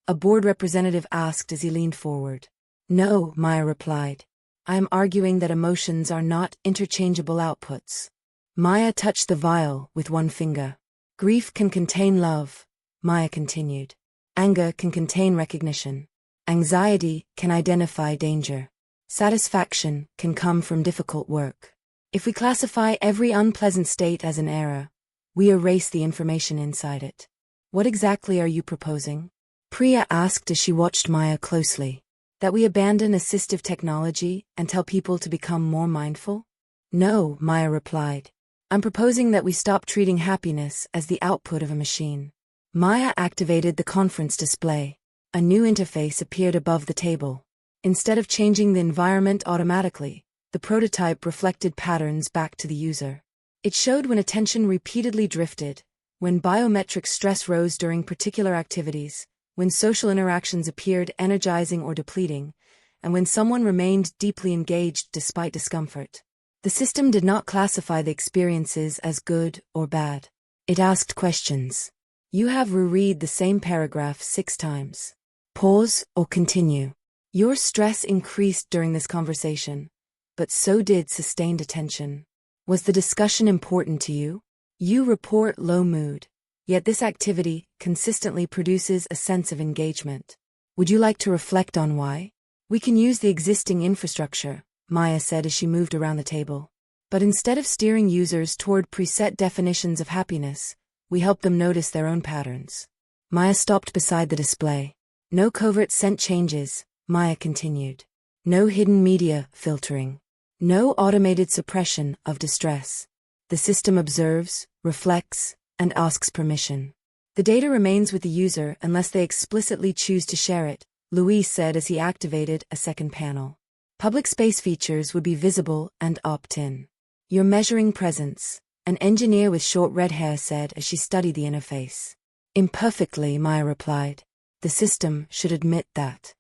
A board representative asked as he leaned forward. No, Maya replied. I am arguing that emotions are not interchangeable outputs. Maya touched the vial with one finger. Grief can contain love, Maya continued. Anger can contain recognition. Anxiety can identify danger. Satisfaction can come from difficult work. If we classify every unpleasant state as an error, we erase the information inside it. What exactly are you proposing? Priya asked as she watched Maya closely. That we abandon assistive technology and tell people to become more mindful? No, Maya replied. I'm proposing that we stop treating happiness as the output of a machine. Maya activated the conference display. A new interface appeared above the table. Instead of changing the environment automatically, the prototype reflected patterns back to the user. It showed when attention repeatedly drifted, when biometric stress rose during particular activities, when social interactions appeared energizing or depleting, and when someone remained deeply engaged despite discomfort. The system did not classify the experiences as good or bad. It asked questions. You have reread the same paragraph 6 times. Pause or continue. Your stress increased during this conversation, but so did sustained attention. Was the discussion important to you? You report low mood, yet this activity consistently produces a sense of engagement. Would you like to reflect on why? We can use the existing infrastructure, Maya said as she moved around the table. But instead of steering users toward preset definitions of happiness, we help them notice their own patterns. Maya stopped beside the display. No covert scent changes, Maya continued. No hidden media filtering. No automated suppression of distress. The system observes, reflects, and asks permission. The data remains with the user unless they explicitly choose to share it, Luis said as he activated a second panel. Public space features would be visible and opt-in. You're measuring presence, an engineer with short red hair said as she studied the interface. Imperfectly, Maya replied. The system should admit that.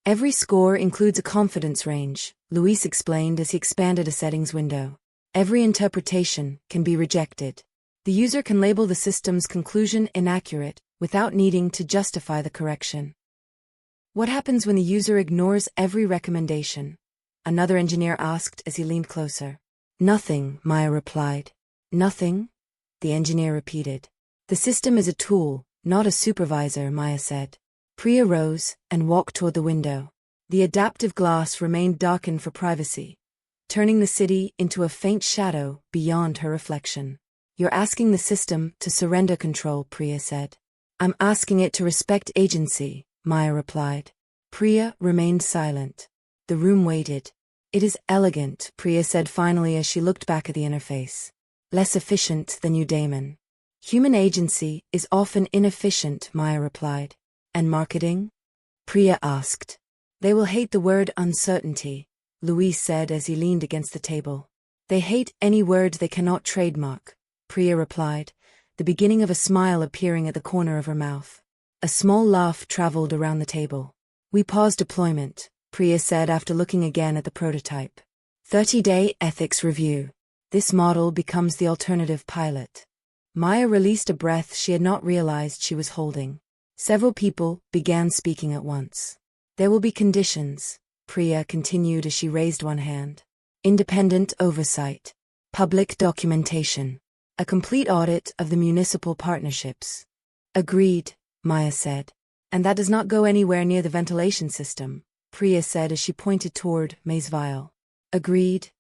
Every score includes a confidence range, Luis explained as he expanded a settings window. Every interpretation can be rejected. The user can label the system's conclusion inaccurate without needing to justify the correction. What happens when the user ignores every recommendation? Another engineer asked as he leaned closer. Nothing, Maya replied. Nothing? The engineer repeated. The system is a tool, not a supervisor, Maya said. Priya rose and walked toward the window. The adaptive glass remained darkened for privacy, turning the city into a faint shadow beyond her reflection. You're asking the system to surrender control, Priya said. I'm asking it to respect agency, Maya replied. Priya remained silent. The room waited. It is elegant, Priya said finally as she looked back at the interface. Less efficient than Udaiman. Human agency is often inefficient, Maya replied. And marketing? Priya asked. They will hate the word uncertainty, Luis said as he leaned against the table. They hate any word they cannot trademark, Priya replied, the beginning of a smile appearing at the corner of her mouth. A small laugh traveled around the table. We pause deployment, Priya said after looking again at the prototype. 30-day ethics review. This model becomes the alternative pilot. Maya released a breath she had not realized she was holding. Several people began speaking at once. There will be conditions, Priya continued as she raised one hand. Independent oversight. Public documentation. A complete audit of the municipal partnerships. Agreed, Maya said. And that does not go anywhere near the ventilation system, Priya said as she pointed toward May's vial. Agreed,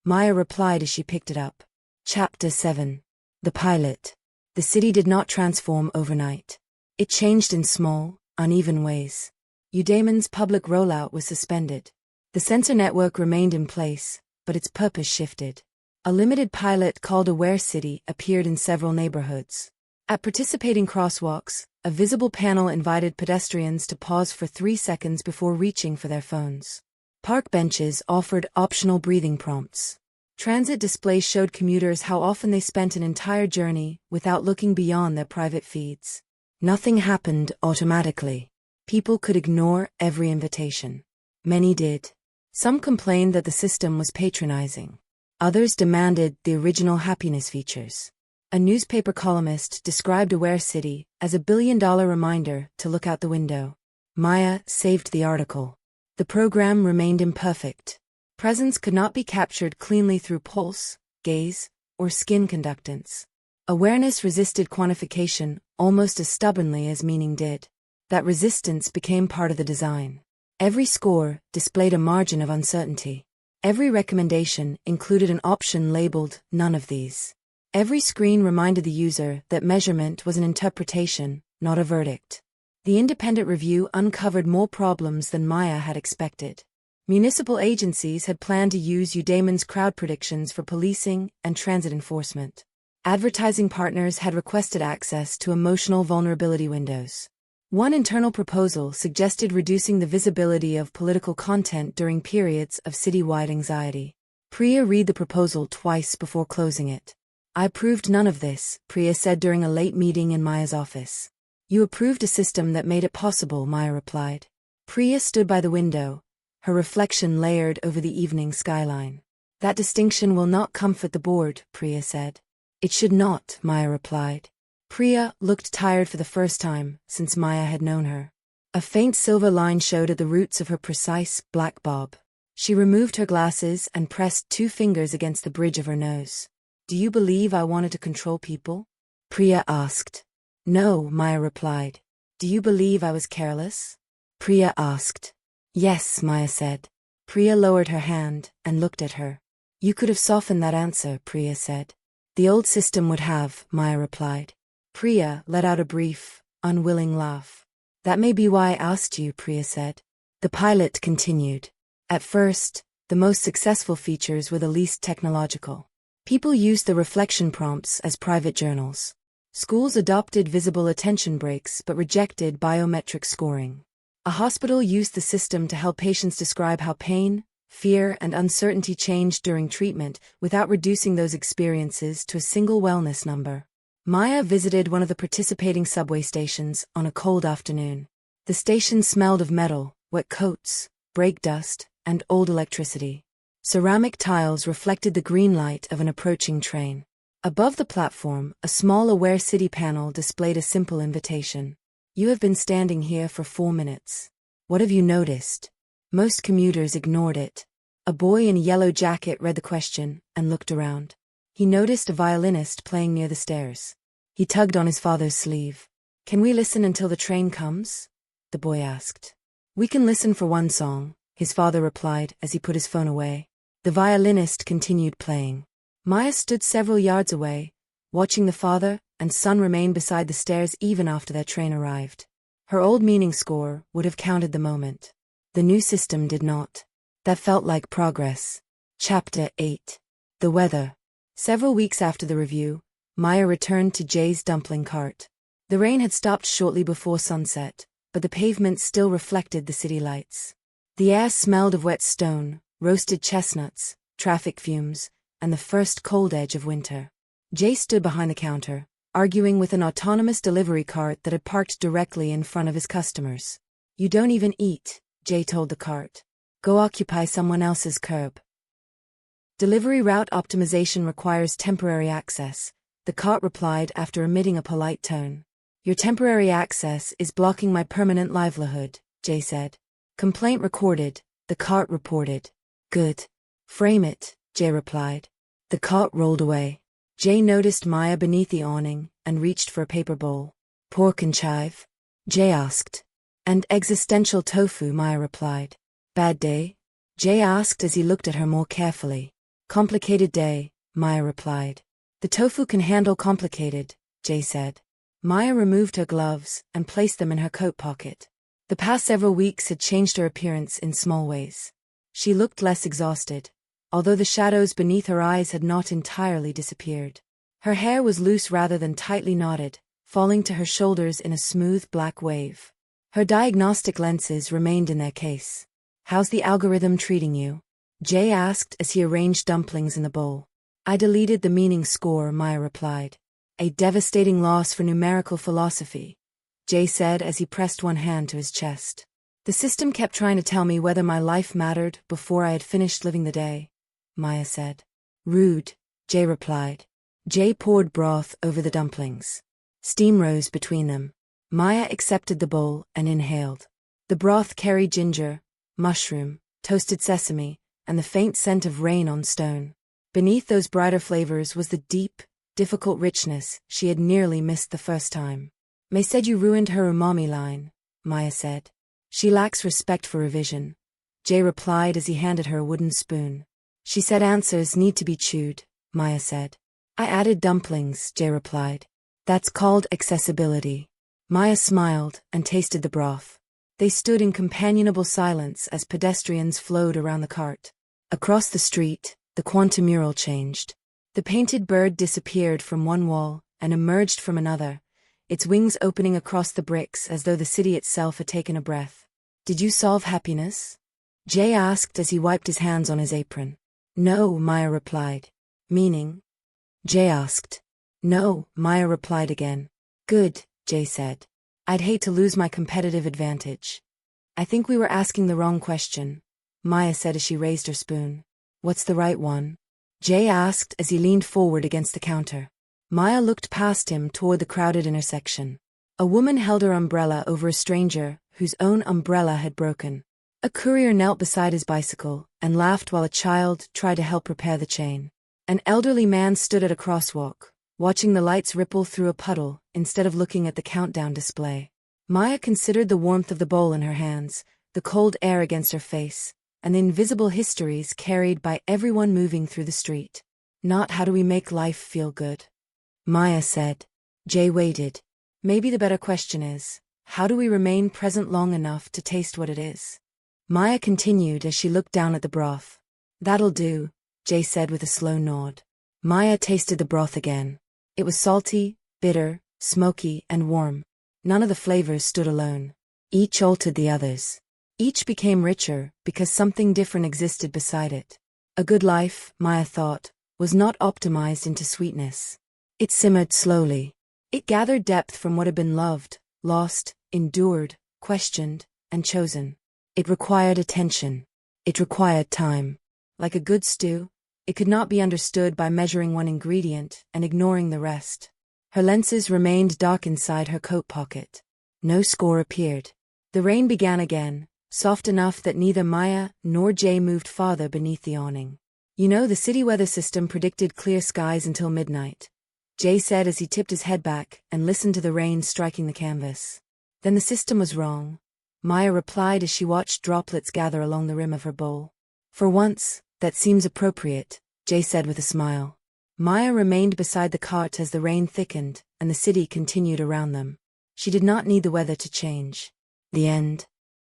Maya replied as she picked it up. Chapter 7. The pilot. The city did not transform overnight. It changed in small, uneven ways. Udaiman's public rollout was suspended. The sensor network remained in place, but its purpose shifted. A limited pilot called Aware City appeared in several neighborhoods. At participating crosswalks, a visible panel invited pedestrians to pause for 3 seconds before reaching for their phones. Park benches offered optional breathing prompts. Transit displays showed commuters how often they spent an entire journey without looking beyond their private feeds. Nothing happened automatically. People could ignore every invitation. Many did. Some complained that the system was patronizing. Others demanded the original happiness features. A newspaper columnist described Aware City as a billion-dollar reminder to look out the window. Maya saved the article. The program remained imperfect. Presence could not be captured cleanly through pulse, gaze, or skin conductance. Awareness resisted quantification almost as stubbornly as meaning did. That resistance became part of the design. Every score displayed a margin of uncertainty. Every recommendation included an option labeled "None of these." Every screen reminded the user that measurement was an interpretation, not a verdict. The independent review uncovered more problems than Maya had expected. Municipal agencies had planned to use Udaiman's crowd predictions for policing and transit enforcement. Advertising partners had requested access to emotional vulnerability windows. One internal proposal suggested reducing the visibility of political content during periods of citywide anxiety. Priya read the proposal twice before closing it. I approved none of this, Priya said during a late meeting in Maya's office. You approved a system that made it possible, Maya replied. Priya stood by the window, her reflection layered over the evening skyline. That distinction will not comfort the board, Priya said. It should not, Maya replied. Priya looked tired for the first time since Maya had known her. A faint silver line showed at the roots of her precise, black bob. She removed her glasses and pressed 2 fingers against the bridge of her nose. Do you believe I wanted to control people? Priya asked. No, Maya replied. Do you believe I was careless? Priya asked. Yes, Maya said. Priya lowered her hand and looked at her. You could have softened that answer, Priya said. The old system would have, Maya replied. Priya let out a brief, unwilling laugh. That may be why I asked you, Priya said. The pilot continued. At first, the most successful features were the least technological. People used the reflection prompts as private journals. Schools adopted visible attention breaks but rejected biometric scoring. A hospital used the system to help patients describe how pain, fear, and uncertainty changed during treatment without reducing those experiences to a single wellness number. Maya visited one of the participating subway stations on a cold afternoon. The station smelled of metal, wet coats, brake dust, and old electricity. Ceramic tiles reflected the green light of an approaching train. Above the platform, a small Aware City panel displayed a simple invitation. You have been standing here for 4 minutes. What have you noticed? Most commuters ignored it. A boy in a yellow jacket read the question and looked around. He noticed a violinist playing near the stairs. He tugged on his father's sleeve. Can we listen until the train comes? The boy asked. We can listen for one song, his father replied as he put his phone away. The violinist continued playing. Maya stood several yards away, watching the father and son remain beside the stairs even after their train arrived. Her old meaning score would have counted the moment. The new system did not. That felt like progress. Chapter 8. The weather. Several weeks after the review, Maya returned to Jay's dumpling cart. The rain had stopped shortly before sunset, but the pavement still reflected the city lights. The air smelled of wet stone, roasted chestnuts, traffic fumes, and the first cold edge of winter. Jay stood behind the counter, arguing with an autonomous delivery cart that had parked directly in front of his customers. You don't even eat, Jay told the cart. Go occupy someone else's curb. Delivery route optimization requires temporary access, the cart replied after emitting a polite tone. Your temporary access is blocking my permanent livelihood, Jay said. Complaint recorded, the cart reported. Good. Frame it, Jay replied. The cart rolled away. Jay noticed Maya beneath the awning and reached for a paper bowl. Pork and chive? Jay asked. And existential tofu, Maya replied. Bad day? Jay asked as he looked at her more carefully. Complicated day, Maya replied. The tofu can handle complicated, Jay said. Maya removed her gloves and placed them in her coat pocket. The past several weeks had changed her appearance in small ways. She looked less exhausted, although the shadows beneath her eyes had not entirely disappeared. Her hair was loose rather than tightly knotted, falling to her shoulders in a smooth black wave. Her diagnostic lenses remained in their case. How's the algorithm treating you? Jay asked as he arranged dumplings in the bowl. I deleted the meaning score, Maya replied. A devastating loss for numerical philosophy, Jay said as he pressed one hand to his chest. The system kept trying to tell me whether my life mattered before I had finished living the day, Maya said. Rude, Jay replied. Jay poured broth over the dumplings. Steam rose between them. Maya accepted the bowl and inhaled. The broth carried ginger, mushroom, toasted sesame, and the faint scent of rain on stone. Beneath those brighter flavors was the deep, difficult richness she had nearly missed the first time. May said you ruined her umami line, Maya said. She lacks respect for revision, Jay replied as he handed her a wooden spoon. She said answers need to be chewed, Maya said. I added dumplings, Jay replied. That's called accessibility. Maya smiled and tasted the broth. They stood in companionable silence as pedestrians flowed around the cart. Across the street, the quantum mural changed. The painted bird disappeared from one wall and emerged from another, its wings opening across the bricks as though the city itself had taken a breath. Did you solve happiness? Jay asked as he wiped his hands on his apron. No, Maya replied. Meaning? Jay asked. No, Maya replied again. Good, Jay said. I'd hate to lose my competitive advantage. I think we were asking the wrong question, Maya said as she raised her spoon. What's the right one? Jay asked as he leaned forward against the counter. Maya looked past him toward the crowded intersection. A woman held her umbrella over a stranger whose own umbrella had broken. A courier knelt beside his bicycle and laughed while a child tried to help repair the chain. An elderly man stood at a crosswalk, watching the lights ripple through a puddle instead of looking at the countdown display. Maya considered the warmth of the bowl in her hands, the cold air against her face, and the invisible histories carried by everyone moving through the street. Not how do we make life feel good? Maya said. Jay waited. Maybe the better question is, how do we remain present long enough to taste what it is? Maya continued as she looked down at the broth. That'll do, Jay said with a slow nod. Maya tasted the broth again. It was salty, bitter, smoky, and warm. None of the flavors stood alone. Each altered the others. Each became richer because something different existed beside it. A good life, Maya thought, was not optimized into sweetness. It simmered slowly. It gathered depth from what had been loved, lost, endured, questioned, and chosen. It required attention. It required time. Like a good stew, it could not be understood by measuring one ingredient and ignoring the rest. Her lenses remained dark inside her coat pocket. No score appeared. The rain began again, soft enough that neither Maya nor Jay moved farther beneath the awning. You know, the city weather system predicted clear skies until midnight, Jay said as he tipped his head back and listened to the rain striking the canvas. Then the system was wrong, Maya replied as she watched droplets gather along the rim of her bowl. For once, that seems appropriate, Jay said with a smile. Maya remained beside the cart as the rain thickened and the city continued around them. She did not need the weather to change. The end.